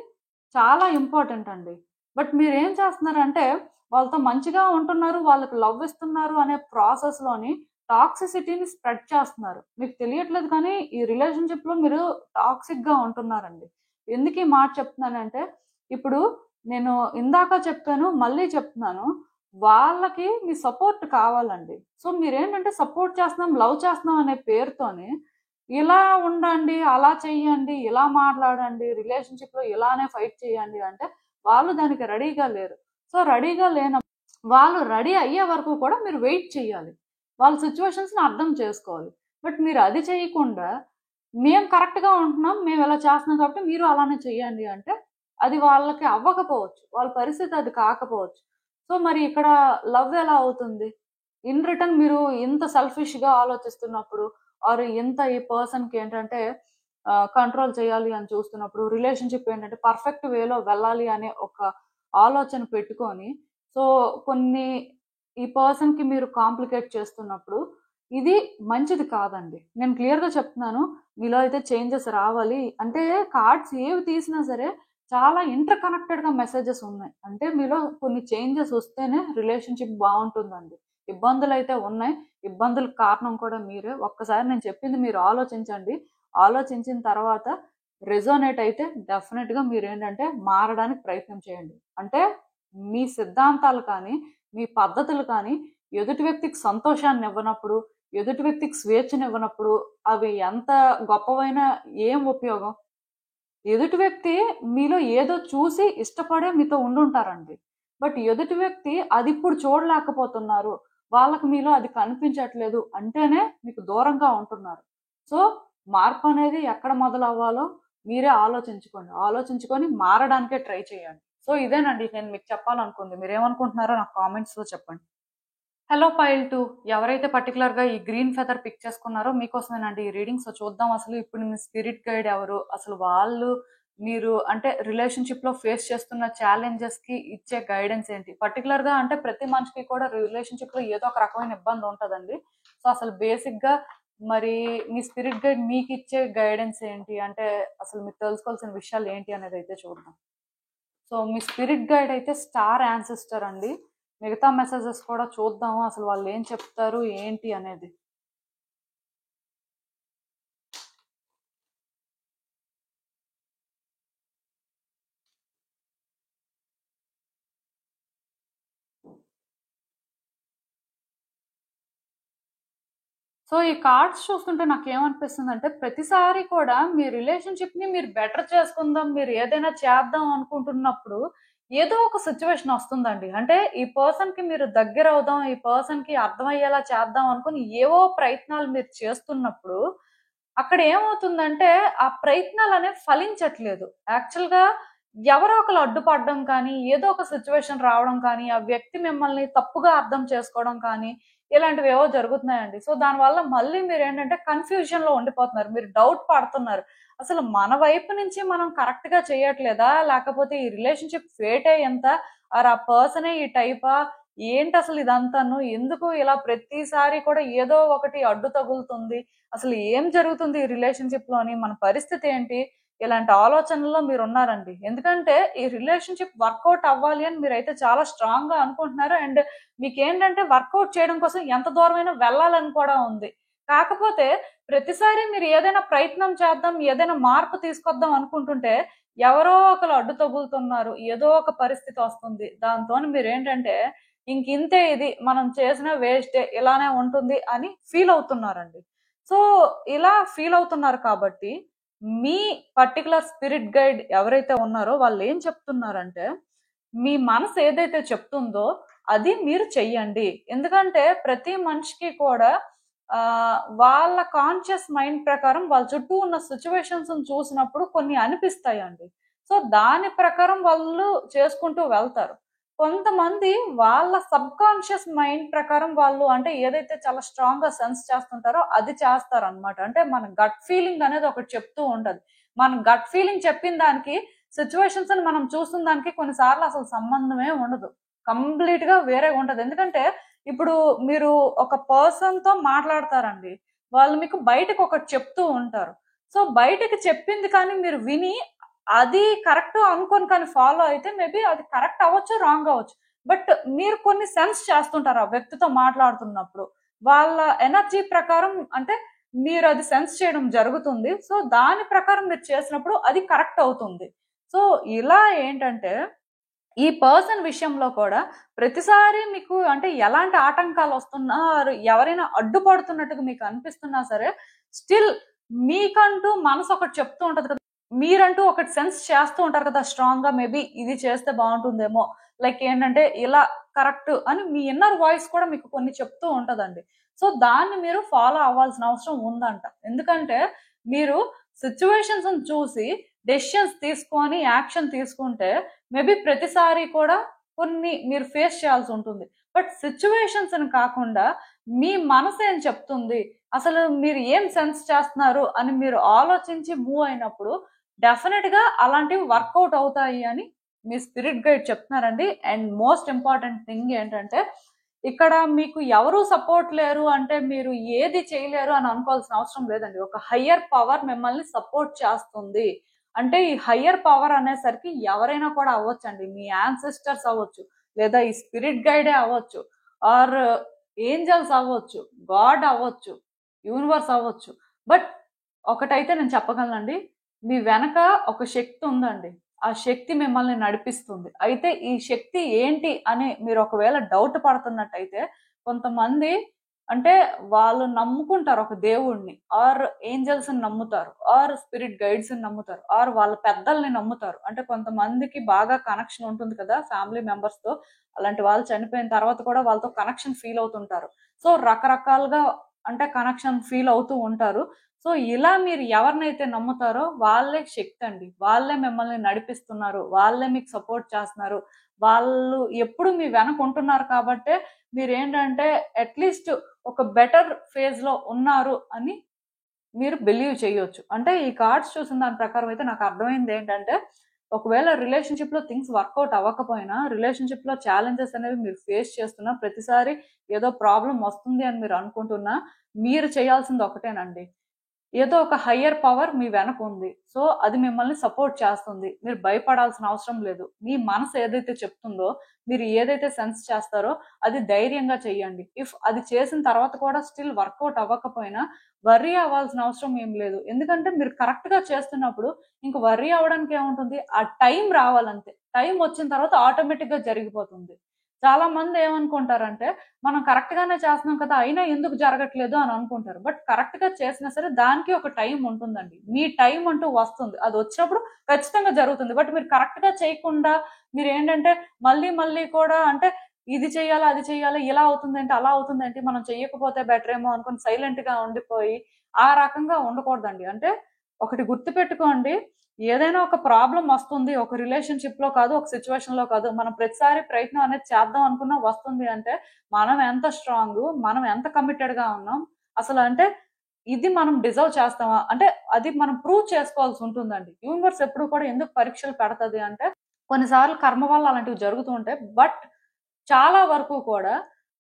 చాలా ఇంపార్టెంట్ అండి. బట్ మీరేం చేస్తున్నారంటే వాళ్ళతో మంచిగా ఉంటున్నారు, వాళ్ళకి లవ్ ఇస్తున్నారు అనే ప్రాసెస్‌లోని టాక్సిసిటీని స్ప్రెడ్ చేస్తున్నారు. మీకు తెలియట్లేదు కానీ ఈ రిలేషన్‌షిప్‌లో మీరు టాక్సిక్‌గా ఉంటున్నారండి. ఎందుకు ఈ మాట చెప్తున్నానంటే, ఇప్పుడు నేను ఇందాక చెప్పాను, మళ్ళీ చెప్తున్నాను. వాళ్ళకి మీ సపోర్ట్ కావాలండి. సో మీరేంటంటే సపోర్ట్ చేస్తున్నాం, లవ్ చేస్తున్నాం అనే పేరుతోని ఇలా ఉండండి, అలా చెయ్యండి, ఇలా మాట్లాడండి, రిలేషన్‌షిప్‌లో ఇలానే ఫైట్ చేయండి అంటే వాళ్ళు దానికి రెడీగా లేరు. సో రెడీగా వాళ్ళు రెడీ అయ్యే వరకు కూడా మీరు వెయిట్ చేయాలి. వాళ్ళ సిచ్యువేషన్స్‌ని అర్థం చేసుకోవాలి. బట్ మీరు అది చేయకుండా మేము కరెక్ట్‌గా ఉంటున్నాం, మేము ఇలా చేస్తున్నాం కాబట్టి మీరు అలానే చేయండి అంటే అది వాళ్ళకి అవ్వకపోవచ్చు. వాళ్ళ పరిస్థితి అది కాకపోవచ్చు. సో మరి ఇక్కడ లవ్ ఎలా అవుతుంది? ఇన్ రిటర్న్ మీరు ఇంత సెల్ఫిష్‌గా ఆలోచిస్తున్నప్పుడు ఆర్ ఇంత ఈ పర్సన్‌కి ఏంటంటే కంట్రోల్ చేయాలి అని చూస్తున్నప్పుడు, రిలేషన్‌షిప్ ఏంటంటే పర్ఫెక్ట్ వేలో వెళ్ళాలి అనే ఒక ఆలోచన పెట్టుకొని, సో కొన్ని ఈ పర్సన్‌కి మీరు కాంప్లికేట్ చేస్తున్నప్పుడు ఇది మంచిది కాదండి. నేను క్లియర్‌గా చెప్తున్నాను. మీలో అయితే చేంజెస్ రావాలి. అంటే కార్డ్స్ ఏవి తీసినా సరే చాలా ఇంటర్ కనెక్టెడ్‌గా మెసేజెస్ ఉన్నాయి. అంటే మీలో కొన్ని చేంజెస్ వస్తేనే రిలేషన్‌షిప్ బావుంటుందండి. ఇబ్బందులైతే ఉన్నాయి. ఇబ్బందులకు కారణం కూడా మీరే. ఒక్కసారి నేను చెప్పింది మీరు ఆలోచించండి. ఆలోచించిన తర్వాత రెజోనేట్ అయితే డెఫినిట్‌గా మీరేంటంటే మారడానికి ప్రయత్నం చేయండి. అంటే మీ సిద్ధాంతాలు కానీ, మీ పద్ధతులు కానీ ఎదుటి వ్యక్తికి సంతోషాన్ని ఇవ్వనప్పుడు, ఎదుటి వ్యక్తికి స్వేచ్ఛనివ్వనప్పుడు అవి ఎంత గొప్పవైనా ఏం ఉపయోగం? ఎదుటి వ్యక్తి మీలో ఏదో చూసి ఇష్టపడే మీతో ఉండుంటారండి. బట్ ఎదుటి వ్యక్తి అదిప్పుడు చూడలేకపోతున్నారు. వాళ్ళకి మీలో అది కనిపించట్లేదు అంటేనే మీకు దూరంగా ఉంటున్నారు. సో, మార్పనేది ఎక్కడ మొదలవ్వాలో మీరే ఆలోచించుకోండి. ఆలోచించుకొని మారడానికే ట్రై చేయండి. సో, ఇదేనండి నేను మీకు చెప్పాలనుకుంది. మీరేమనుకుంటున్నారో నాకు కామెంట్స్‌లో చెప్పండి. హలో పైల్ 2 ఎవరైతే పర్టికులర్‌గా ఈ గ్రీన్ ఫెదర్ పిక్ చేసుకున్నారో మీకోసమేనండి ఈ రీడింగ్. సో చూద్దాం అసలు ఇప్పుడు మీ స్పిరిట్ గైడ్ ఎవరు? అసలు వాళ్ళు మీరు అంటే రిలేషన్‌షిప్‌లో ఫేస్ చేస్తున్న ఛాలెంజెస్‌కి ఇచ్చే గైడెన్స్ ఏంటి? పర్టికులర్‌గా అంటే ప్రతి మనిషికి కూడా రిలేషన్‌షిప్‌లో ఏదో ఒక రకమైన ఇబ్బంది ఉంటదండి. సో అసలు బేసిక్‌గా మరి మీ స్పిరిట్ గైడ్ మీకిచ్చే గైడెన్స్ ఏంటి? అంటే అసలు మీరు తెలుసుకోవాల్సిన విషయాలు ఏంటి అనేదైతే చూద్దాం. సో మీ స్పిరిట్ గైడ్ అయితే స్టార్ యాన్సిస్టర్ అండి. మిగతా మెసేజెస్ కూడా చూద్దాము అసలు వాళ్ళు ఏం చెప్తారు ఏంటి అనేది. సో ఈ కార్డ్స్ చూస్తుంటే నాకేమనిపిస్తుందంటే ప్రతిసారి కూడా మీ రిలేషన్‌షిప్‌ని మీరు బెటర్ చేసుకుందాం, మీరు ఏదైనా చేద్దాం అనుకుంటున్నప్పుడు ఏదో ఒక సిట్యుయేషన్ వస్తుందండి. అంటే ఈ పర్సన్‌కి మీరు దగ్గరవుదాం, ఈ పర్సన్‌కి అర్థమయ్యేలా చేద్దాం అనుకుని ఏవో ప్రయత్నాలు మీరు చేస్తున్నప్పుడు అక్కడ ఏమవుతుందంటే ఆ ప్రయత్నాలనేవి ఫలించట్లేదు. యాక్చువల్‌గా ఎవరో ఒకళ్ళు అడ్డుపడడం కానీ, ఏదో ఒక సిట్యుయేషన్ రావడం కానీ, ఆ వ్యక్తి మిమ్మల్ని తప్పుగా అర్థం చేసుకోవడం కానీ ఇలాంటివేవో జరుగుతున్నాయండి. సో, దానివల్ల మళ్ళీ మీరేంటంటే కన్‌ఫ్యూజన్‌లో ఉండిపోతున్నారు. మీరు డౌట్ పడుతున్నారు. అసలు మన వైపు నుంచి మనం కరెక్ట్‌గా చేయట్లేదా? లేకపోతే ఈ రిలేషన్‌షిప్ ఫేటే ఇంత? ఆర్ ఆ పర్సనే ఈ టైపా? ఏంటసలు ఇదంతాను? ఎందుకు ఇలా ప్రతిసారి కూడా ఏదో ఒకటి అడ్డు తగులుతుంది? అసలు ఏం జరుగుతుంది ఈ రిలేషన్‌షిప్‌లోని? మన పరిస్థితి ఏంటి? ఇలాంటి ఆలోచనల్లో మీరు ఉన్నారండి. ఎందుకంటే ఈ రిలేషన్షిప్ వర్కౌట్ అవ్వాలి అని మీరైతే చాలా స్ట్రాంగ్ గా అనుకుంటున్నారు. అండ్ మీకేంటంటే వర్కౌట్ చేయడం కోసం ఎంత దూరమైనా వెళ్ళాలని కూడా ఉంది. కాకపోతే ప్రతిసారి మీరు ఏదైనా ప్రయత్నం చేద్దాం, ఏదైనా మార్పు తీసుకొద్దాం అనుకుంటుంటే ఎవరో ఒకరు అడ్డు తగులుతున్నారు. ఏదో ఒక పరిస్థితి వస్తుంది. దాంతోని మీరేంటంటే ఇంకింతే, ఇది మనం చేసిన వేస్టే, ఇలానే ఉంటుంది అని ఫీల్ అవుతున్నారండి. సో ఇలా ఫీల్ అవుతున్నారు కాబట్టి మీ పర్టికులర్ స్పిరిట్ గైడ్ ఎవరైతే ఉన్నారో వాళ్ళు ఏం చెప్తున్నారంటే, మీ మనసు ఏదైతే చెప్తుందో అది మీరు చెయ్యండి. ఎందుకంటే ప్రతి మనిషికి కూడా వాళ్ళ కాన్షియస్ మైండ్ ప్రకారం వాళ్ళ చుట్టూ ఉన్న సిచ్యువేషన్స్ చూసినప్పుడు కొన్ని అనిపిస్తాయండి. సో దాని ప్రకారం వాళ్ళు చేసుకుంటూ వెళ్తారు. కొంతమంది వాళ్ళ సబ్ కాన్షియస్ మైండ్ ప్రకారం వాళ్ళు అంటే ఏదైతే చాలా స్ట్రాంగ్ గా సెన్స్ చేస్తుంటారో అది చేస్తారు అనమాట. అంటే మన గట్ ఫీలింగ్ అనేది ఒకటి చెప్తూ ఉంటది. మన గట్ ఫీలింగ్ చెప్పిన దానికి సిచ్యువేషన్స్ ని మనం చూస్తున్న దానికి కొన్నిసార్లు అసలు సంబంధమే ఉండదు. కంప్లీట్ గా వేరే ఉంటది. ఎందుకంటే ఇప్పుడు మీరు ఒక పర్సన్ తో మాట్లాడతారండి. వాళ్ళు మీకు బయటకు ఒకటి చెప్తూ ఉంటారు. సో బయటకు చెప్పింది కానీ మీరు విని అది కరెక్ట్ అనుకోని కానీ ఫాలో అయితే మేబీ అది కరెక్ట్ అవ్వచ్చు, రాంగ్ అవ్వచ్చు. బట్ మీరు కొన్ని సెన్స్ చేస్తుంటారు ఆ వ్యక్తితో మాట్లాడుతున్నప్పుడు. వాళ్ళ ఎనర్జీ ప్రకారం అంటే మీరు అది సెన్స్ చేయడం జరుగుతుంది. సో దాని ప్రకారం మీరు చేసినప్పుడు అది కరెక్ట్ అవుతుంది. సో ఇలా ఏంటంటే ఈ పర్సన్ విషయంలో కూడా ప్రతిసారి మీకు అంటే ఎలాంటి ఆటంకాలు వస్తున్నా, ఎవరైనా అడ్డుపడుతున్నట్టుగా మీకు అనిపిస్తున్నా సరే, స్టిల్ మీకంటూ మనసు ఒకటి చెప్తూ ఉంటది కదా, మీరంటూ ఒకటి సెన్స్ చేస్తూ ఉంటారు కదా స్ట్రాంగ్ గా, మేబీ ఇది చేస్తే బాగుంటుందేమో, లైక్ ఏంటంటే ఇలా కరెక్ట్ అని మీ ఇన్నర్ వాయిస్ కూడా మీకు కొన్ని చెప్తూ ఉంటదండి. సో దాన్ని మీరు ఫాలో అవ్వాల్సిన అవసరం ఉందంట. ఎందుకంటే మీరు సిచ్యువేషన్స్ చూసి డెసిషన్స్ తీసుకొని యాక్షన్ తీసుకుంటే మేబీ ప్రతిసారి కూడా కొన్ని మీరు ఫేస్ చేయాల్సి ఉంటుంది. బట్ సిచ్యువేషన్స్ అని కాకుండా మీ మనసు ఏం చెప్తుంది, అసలు మీరు ఏం సెన్స్ చేస్తున్నారు అని మీరు ఆలోచించి మూవ్ అయినప్పుడు డెఫినెట్ గా అలాంటివి వర్కౌట్ అవుతాయి అని మీ స్పిరిట్ గైడ్ చెప్తున్నారండి. అండ్ మోస్ట్ ఇంపార్టెంట్ థింగ్ ఏంటంటే, ఇక్కడ మీకు ఎవరు సపోర్ట్ లేరు అంటే మీరు ఏది చేయలేరు అని అనుకోవాల్సిన అవసరం లేదండి. ఒక హయ్యర్ పవర్ మిమ్మల్ని సపోర్ట్ చేస్తుంది. అంటే ఈ హయ్యర్ పవర్ అనేసరికి ఎవరైనా కూడా అవ్వచ్చండి. మీ యాన్సిస్టర్స్ అవ్వచ్చు, లేదా ఈ స్పిరిట్ గైడే అవ్వచ్చు, ఆర్ ఏంజల్స్ అవ్వచ్చు, గాడ్ అవ్వచ్చు, యూనివర్స్ అవ్వచ్చు. బట్ ఒకటైతే నేను చెప్పగలనండి, మీ వెనక ఒక శక్తి ఉందండి. ఆ శక్తి మిమ్మల్ని నడిపిస్తుంది. అయితే ఈ శక్తి ఏంటి అని మీరు ఒకవేళ డౌట్ పడుతున్నట్టయితే, కొంతమంది అంటే వాళ్ళు నమ్ముకుంటారు ఒక దేవుణ్ణి, ఆర్ ఏంజల్స్ ని నమ్ముతారు, ఆర్ స్పిరిట్ గైడ్స్ ని నమ్ముతారు, ఆర్ వాళ్ళ పెద్దల్ని నమ్ముతారు. అంటే కొంతమందికి బాగా కనెక్షన్ ఉంటుంది కదా ఫ్యామిలీ మెంబర్స్ తో. అలాంటి వాళ్ళు చనిపోయిన తర్వాత కూడా వాళ్ళతో కనెక్షన్ ఫీల్ అవుతుంటారు. సో రకరకాలుగా అంటే కనెక్షన్ ఫీల్ అవుతూ ఉంటారు. సో ఇలా మీరు ఎవరినైతే నమ్ముతారో వాళ్ళే శక్తి అండి. వాళ్ళే మిమ్మల్ని నడిపిస్తున్నారు, వాళ్ళే మీకు సపోర్ట్ చేస్తున్నారు, వాళ్ళు ఎప్పుడు మీ వెనక ఉంటున్నారు. కాబట్టే మీరేంటంటే అట్లీస్ట్ ఒక బెటర్ ఫేజ్ లో ఉన్నారు అని మీరు బిలీవ్ చేయొచ్చు. అంటే ఈ కార్డ్స్ చూసిన దాని ప్రకారం అయితే నాకు అర్థమైంది ఏంటంటే, ఒకవేళ రిలేషన్షిప్ లో థింగ్స్ వర్కౌట్ అవ్వకపోయినా, రిలేషన్షిప్ లో ఛాలెంజెస్ అనేవి మీరు ఫేస్ చేస్తున్నా, ప్రతిసారి ఏదో ప్రాబ్లం వస్తుంది అని మీరు అనుకుంటున్నా, మీరు చేయాల్సింది ఒకటేనండి, ఏదో ఒక హయ్యర్ పవర్ మీ వెనక ఉంది. సో అది మిమ్మల్ని సపోర్ట్ చేస్తుంది. మీరు భయపడాల్సిన అవసరం లేదు. మీ మనసు ఏదైతే చెప్తుందో, మీరు ఏదైతే సెన్స్ చేస్తారో అది ధైర్యంగా చెయ్యండి. ఇఫ్ అది చేసిన తర్వాత కూడా స్టిల్ వర్కౌట్ అవ్వకపోయినా వర్రీ అవ్వాల్సిన అవసరం ఏం లేదు. ఎందుకంటే మీరు కరెక్ట్ గా చేస్తున్నప్పుడు ఇంక వర్రీ అవ్వడానికి ఏముంటుంది, ఆ టైం రావాలంతే. టైం వచ్చిన తర్వాత ఆటోమేటిక్ గా జరిగిపోతుంది. చాలా మంది ఏమనుకుంటారంటే, మనం కరెక్ట్ గానే చేస్తున్నాం కదా, అయినా ఎందుకు జరగట్లేదు అని అనుకుంటారు. బట్ కరెక్ట్ గా చేసినా సరే దానికి ఒక టైం ఉంటుందండి. మీ టైం అంటూ వస్తుంది. అది వచ్చినప్పుడు ఖచ్చితంగా జరుగుతుంది. బట్ మీరు కరెక్ట్ గా చేయకుండా మీరు ఏంటంటే మళ్ళీ మళ్ళీ కూడా అంటే ఇది చెయ్యాలి, అది చెయ్యాలి, ఇలా అవుతుందేంటి, అలా అవుతుందేంటి, మనం చెయ్యకపోతే బెటర్ ఏమో అనుకుని సైలెంట్ గా ఉండిపోయి ఆ రకంగా ఉండకూడదండి. అంటే ఒకటి గుర్తుపెట్టుకోండి, ఏదైనా ఒక ప్రాబ్లం వస్తుంది, ఒక రిలేషన్షిప్ లో కాదు, ఒక సిచ్యువేషన్ లో కాదు, మనం ప్రతిసారి ప్రయత్నం అనేది చేద్దాం అనుకున్నా వస్తుంది అంటే మనం ఎంత స్ట్రాంగ్, మనం ఎంత కమిటెడ్ గా ఉన్నాం, అసలు అంటే ఇది మనం డిజర్వ్ చేస్తామా అంటే అది మనం ప్రూవ్ చేసుకోవాల్సి ఉంటుందండి. యూనివర్స్ ఎప్పుడు కూడా ఎందుకు పరీక్షలు పెడతది అంటే, కొన్నిసార్లు కర్మ వల్ల అలాంటివి జరుగుతూ ఉంటాయి. బట్ చాలా వరకు కూడా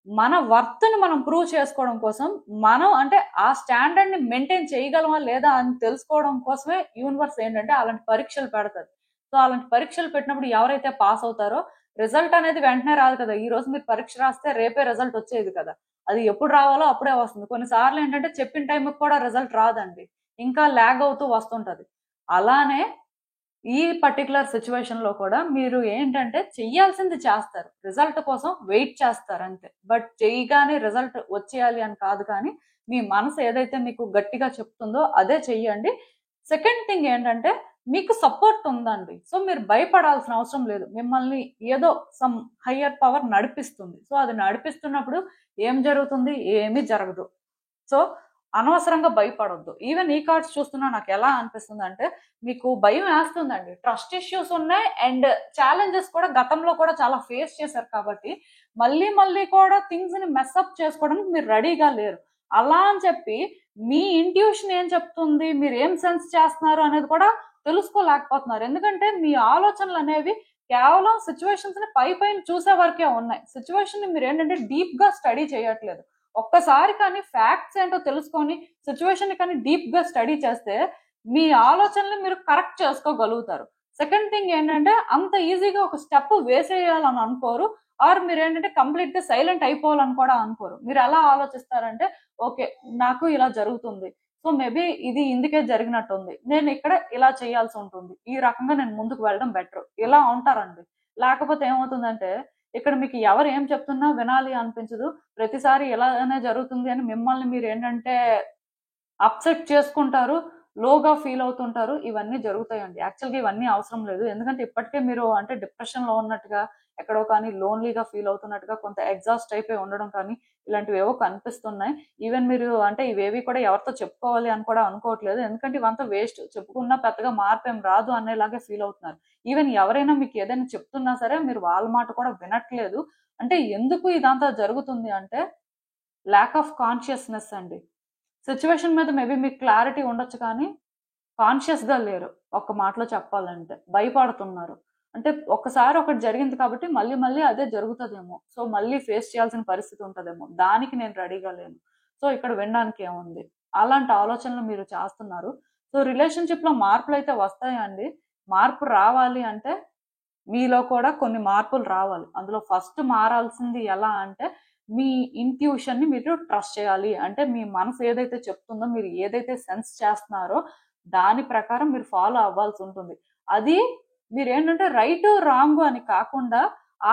మన వర్త్ని మనం ప్రూవ్ చేసుకోవడం కోసం మనం అంటే ఆ స్టాండర్డ్ ని మెయింటైన్ చేయగలమా లేదా అని తెలుసుకోవడం కోసమే యూనివర్స్ ఏంటంటే అలాంటి పరీక్షలు పెడతారు. సో అలాంటి పరీక్షలు పెట్టినప్పుడు ఎవరైతే పాస్ అవుతారో రిజల్ట్ అనేది వెంటనే రాదు కదా. ఈ రోజు మీరు పరీక్ష రాస్తే రేపే రిజల్ట్ వచ్చేది కదా. అది ఎప్పుడు రావాలో అప్పుడే వస్తుంది. కొన్నిసార్లు ఏంటంటే చెప్పిన టైంకి కూడా రిజల్ట్ రాదండి, ఇంకా లాగ్ అవుతూ వస్తుంటది. అలానే ఈ పర్టికులర్ సిచ్యువేషన్ లో కూడా మీరు ఏంటంటే చెయ్యాల్సింది చేస్తారు, రిజల్ట్ కోసం వెయిట్ చేస్తారు అంతే. బట్ చేయగానే రిజల్ట్ వచ్చేయాలి అని కాదు, కానీ మీ మనసు ఏదైతే మీకు గట్టిగా చెప్తుందో అదే చెయ్యండి. సెకండ్ థింగ్ ఏంటంటే మీకు సపోర్ట్ ఉందండి, సో మీరు భయపడాల్సిన అవసరం లేదు. మిమ్మల్ని ఏదో సమ్ హయ్యర్ పవర్ నడిపిస్తుంది. సో అది నడిపిస్తున్నప్పుడు ఏం జరుగుతుంది, ఏమీ జరగదు. సో అనవసరంగా భయపడొద్దు. ఈవెన్ ఈ కార్డ్స్ చూస్తున్నా నాకు ఎలా అనిపిస్తుంది అంటే మీకు భయం వేస్తుందండి. ట్రస్ట్ ఇష్యూస్ ఉన్నాయి అండ్ ఛాలెంజెస్ కూడా గతంలో కూడా చాలా ఫేస్ చేశారు కాబట్టి మళ్ళీ మళ్ళీ కూడా థింగ్స్ ని మెస్అప్ చేసుకోవడానికి మీరు రెడీగా లేరు. అలా అని చెప్పి మీ ఇంట్యూషన్ ఏం చెప్తుంది, మీరు ఏం సెన్స్ చేస్తున్నారు అనేది కూడా తెలుసుకోలేకపోతున్నారు. ఎందుకంటే మీ ఆలోచనలు అనేవి కేవలం సిచ్యువేషన్స్ ని పైన చూసే వరకే ఉన్నాయి. సిచ్యువేషన్ ని మీరు ఏంటంటే డీప్ గా స్టడీ చేయట్లేదు. ఒక్కసారి కానీ ఫ్యాక్ట్స్ ఏంటో తెలుసుకొని సిచ్యువేషన్ ని కానీ డీప్ గా స్టడీ చేస్తే మీ ఆలోచనలు మీరు కరెక్ట్ చేసుకోగలుగుతారు. సెకండ్ థింగ్ ఏంటంటే అంత ఈజీగా ఒక స్టెప్ వేసేయాలని అనుకోరు, ఆర్ మీరు ఏంటంటే కంప్లీట్ గా సైలెంట్ అయిపోవాలని కూడా అనుకోరు. మీరు ఎలా ఆలోచిస్తారంటే ఓకే నాకు ఇలా జరుగుతుంది, సో మేబీ ఇది ఇందుకే జరిగినట్టుంది, నేను ఇక్కడ ఇలా చేయాల్సి ఉంటుంది, ఈ రకంగా నేను ముందుకు వెళ్ళడం బెటర్, ఇలా ఉంటారండి. లేకపోతే ఏమవుతుందంటే ఇక్కడ మీకు ఎవరు ఏం చెప్తున్నా వినాలి అనిపించదు. ప్రతిసారి ఇలానే జరుగుతుంది అని మిమ్మల్ని మీరు ఏంటంటే అప్సెట్ చేసుకుంటారు, లోగా ఫీల్ అవుతుంటారు. ఇవన్నీ జరుగుతాయండి. యాక్చువల్గా ఇవన్నీ అవసరం లేదు. ఎందుకంటే ఇప్పటికే మీరు అంటే డిప్రెషన్ లో ఉన్నట్టుగా, ఎక్కడో కానీ లోన్లీగా ఫీల్ అవుతున్నట్టుగా, కొంత ఎగ్జాస్ట్ అయిపోయి ఉండడం కానీ ఇలాంటివి ఏవో కనిపిస్తున్నాయి. ఈవెన్ మీరు అంటే ఇవేవి కూడా ఎవరితో చెప్పుకోవాలి అని కూడా అనుకోవట్లేదు. ఎందుకంటే ఇవంతా వేస్ట్, చెప్పుకున్నా పెద్దగా మార్పు ఏం రాదు అనేలాగే ఫీల్ అవుతున్నారు. ఈవెన్ ఎవరైనా మీకు ఏదైనా చెప్తున్నా సరే మీరు వాళ్ళ మాట కూడా వినట్లేదు. అంటే ఎందుకు ఇదంతా జరుగుతుంది అంటే ల్యాక్ ఆఫ్ కాన్షియస్నెస్ అండి. సిచ్యువేషన్ మీద మేబీ మీకు క్లారిటీ ఉండొచ్చు కానీ కాన్షియస్ గా లేరు. ఒక్క మాటలో చెప్పాలంటే భయపడుతున్నారు. అంటే ఒక్కసారి ఒకటి జరిగింది కాబట్టి మళ్ళీ మళ్ళీ అదే జరుగుతుందేమో, సో మళ్ళీ ఫేస్ చేయాల్సిన పరిస్థితి ఉంటుందేమో, దానికి నేను రెడీగా లేను, సో ఇక్కడ వినడానికి ఏముంది, అలాంటి ఆలోచనలు మీరు చేస్తున్నారు. సో రిలేషన్షిప్ లో మార్పులు అయితే వస్తాయండి. మార్పు రావాలి అంటే మీలో కూడా కొన్ని మార్పులు రావాలి. అందులో ఫస్ట్ మారాల్సింది ఎలా అంటే మీ ఇంట్యూషన్ ని మీరు ట్రస్ట్ చేయాలి. అంటే మీ మనసు ఏదైతే చెప్తుందో, మీరు ఏదైతే సెన్స్ చేస్తున్నారో దాని ప్రకారం మీరు ఫాలో అవ్వాల్సి ఉంటుంది. అది మీరు ఏంటంటే రైట్ రాంగ్ అని కాకుండా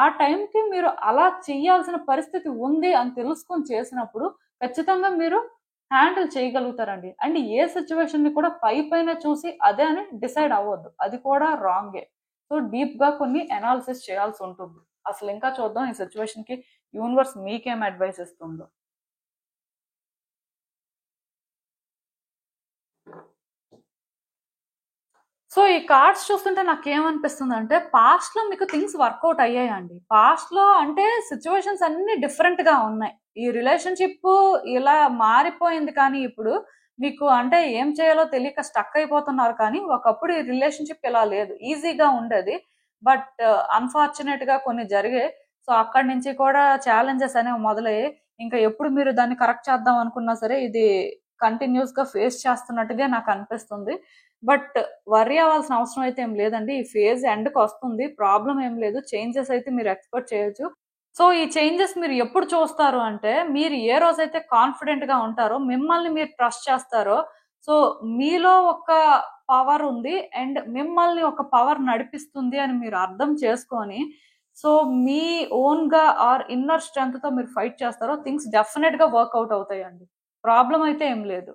ఆ టైంకి మీరు అలా చేయాల్సిన పరిస్థితి ఉంది అని తెలుసుకొని చేసినప్పుడు ఖచ్చితంగా మీరు హ్యాండిల్ చేయగలుగుతారండి. అండ్ ఏ సిచ్యువేషన్ ని కూడా పైన చూసి అదే అని డిసైడ్ అవ్వద్దు, అది కూడా రాంగే. సో డీప్ గా కొన్ని అనాలిసిస్ చేయాల్సి ఉంటుంది. అసలు ఇంకా చూద్దాం ఈ సిచ్యువేషన్ కి యూనివర్స్ మీకేం అడ్వైస్ ఇస్తుందో. సో ఈ కార్డ్స్ చూస్తుంటే నాకేమనిపిస్తుంది అంటే పాస్ట్ లో మీకు థింగ్స్ వర్కౌట్ అయ్యాయండి. పాస్ట్ లో అంటే సిచ్యువేషన్స్ అన్ని డిఫరెంట్ గా ఉన్నాయి. ఈ రిలేషన్షిప్ ఇలా మారిపోయింది, కానీ ఇప్పుడు మీకు అంటే ఏం చేయాలో తెలియక స్టక్ అయిపోతున్నారు. కానీ ఒకప్పుడు ఈ రిలేషన్షిప్ ఇలా లేదు, ఈజీగా ఉండేది. బట్ అన్ఫార్చునేట్ గా కొన్ని జరిగాయి. సో అక్కడి నుంచి కూడా ఛాలెంజెస్ అనేవి మొదలయ్యాయి. ఇంకా ఎప్పుడు మీరు దాన్ని కరెక్ట్ చేద్దాం అనుకున్నా సరే ఇది కంటిన్యూస్ గా ఫేస్ చేస్తున్నట్టుగా నాకు అనిపిస్తుంది. బట్ వర్రీ అవ్వాల్సిన అవసరం అయితే ఏం లేదండి. ఈ ఫేజ్ ఎండ్కి వస్తుంది, ప్రాబ్లం ఏం లేదు. చేంజెస్ అయితే మీరు ఎక్స్పెక్ట్ చేయొచ్చు. సో ఈ చేంజెస్ మీరు ఎప్పుడు చూస్తారు అంటే మీరు ఏ రోజైతే కాన్ఫిడెంట్ గా ఉంటారో, మిమ్మల్ని మీరు ట్రస్ట్ చేస్తారో, సో మీలో ఒక పవర్ ఉంది అండ్ మిమ్మల్ని ఒక పవర్ నడిపిస్తుంది అని మీరు అర్థం చేసుకొని, సో మీ ఓన్ గా ఆర్ ఇన్నర్ స్ట్రెంగ్త్ తో మీరు ఫైట్ చేస్తారో థింగ్స్ డెఫినెట్ గా వర్కౌట్ అవుతాయండి. ప్రాబ్లం అయితే ఏం లేదు.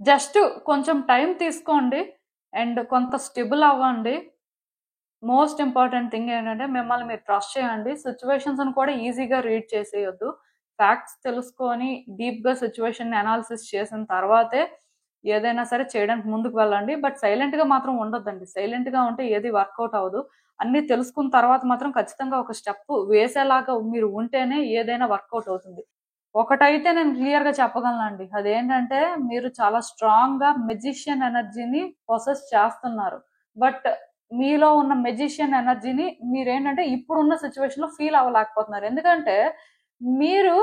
జస్ట్ కొంచెం టైం తీసుకోండి అండ్ కొంత స్టెబుల్ అవ్వండి. మోస్ట్ ఇంపార్టెంట్ థింగ్ ఏంటంటే మిమ్మల్ని మీరు ట్రస్ట్ చేయండి. సిచ్యువేషన్స్ కూడా ఈజీగా రీడ్ చేసేయొద్దు. ఫ్యాక్ట్స్ తెలుసుకొని డీప్ గా సిచ్యువేషన్ అనాలిసిస్ చేసిన తర్వాతే ఏదైనా సరే చేయడానికి ముందుకు వెళ్ళండి. బట్ సైలెంట్ గా మాత్రం ఉండొద్దండి. సైలెంట్ గా ఉంటే ఏది వర్కౌట్ అవ్వదు. అన్ని తెలుసుకున్న తర్వాత మాత్రం ఖచ్చితంగా ఒక స్టెప్ వేసేలాగా మీరు ఉంటేనే ఏదైనా వర్కౌట్ అవుతుంది. ఒకటైతే నేను క్లియర్ గా చెప్పగలనండి, అదేంటంటే మీరు చాలా స్ట్రాంగ్ గా మెజిషియన్ ఎనర్జీని పొసెస్ చేస్తున్నారు. బట్ మీలో ఉన్న మెజిషియన్ ఎనర్జీని మీరేంటంటే ఇప్పుడున్న సిచ్యువేషన్ లో ఫీల్ అవ్వలేకపోతున్నారు. ఎందుకంటే మీరు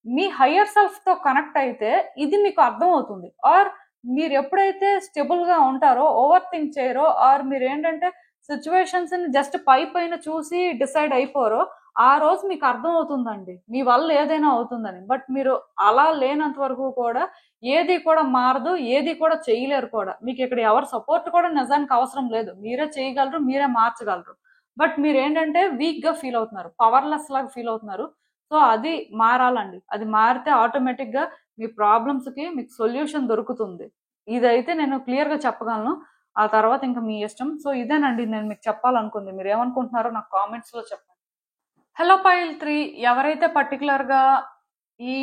మీ హయ్యర్ సెల్ఫ్ తో కనెక్ట్ అయితే ఇది మీకు అర్థం అవుతుంది. ఆర్ మీరు ఎప్పుడైతే స్టెబుల్ గా ఉంటారో, ఓవర్ థింక్ చేయరో, ఆర్ మీరు ఏంటంటే సిచ్యువేషన్స్ ని జస్ట్ పైన చూసి డిసైడ్ అయిపోరో, ఆ రోజు మీకు అర్థం అవుతుందండి మీ వల్ల ఏదైనా అవుతుందని. బట్ మీరు అలా లేనంత వరకు కూడా ఏది కూడా మారదు, ఏది కూడా చేయలేరు కూడా. మీకు ఇక్కడ ఎవరి సపోర్ట్ కూడా నిజానికి అవసరం లేదు. మీరే చేయగలరు, మీరే మార్చగలరు. బట్ మీరు ఏంటంటే వీక్ గా ఫీల్ అవుతున్నారు, పవర్లెస్ లాగా ఫీల్ అవుతున్నారు. సో అది మారాలండి. అది మారితే ఆటోమేటిక్ గా మీ ప్రాబ్లమ్స్ కి మీకు సొల్యూషన్ దొరుకుతుంది. ఇదైతే నేను క్లియర్ గా చెప్పగలను. ఆ తర్వాత ఇంకా మీ ఇష్టం. సో ఇదేనండి నేను మీకు చెప్పాలనుకుంది. మీరు ఏమనుకుంటున్నారో నాకు కామెంట్స్ లో చెప్పండి. హలో పైల్ 3 ఎవరైతే పర్టికులర్ గా ఈ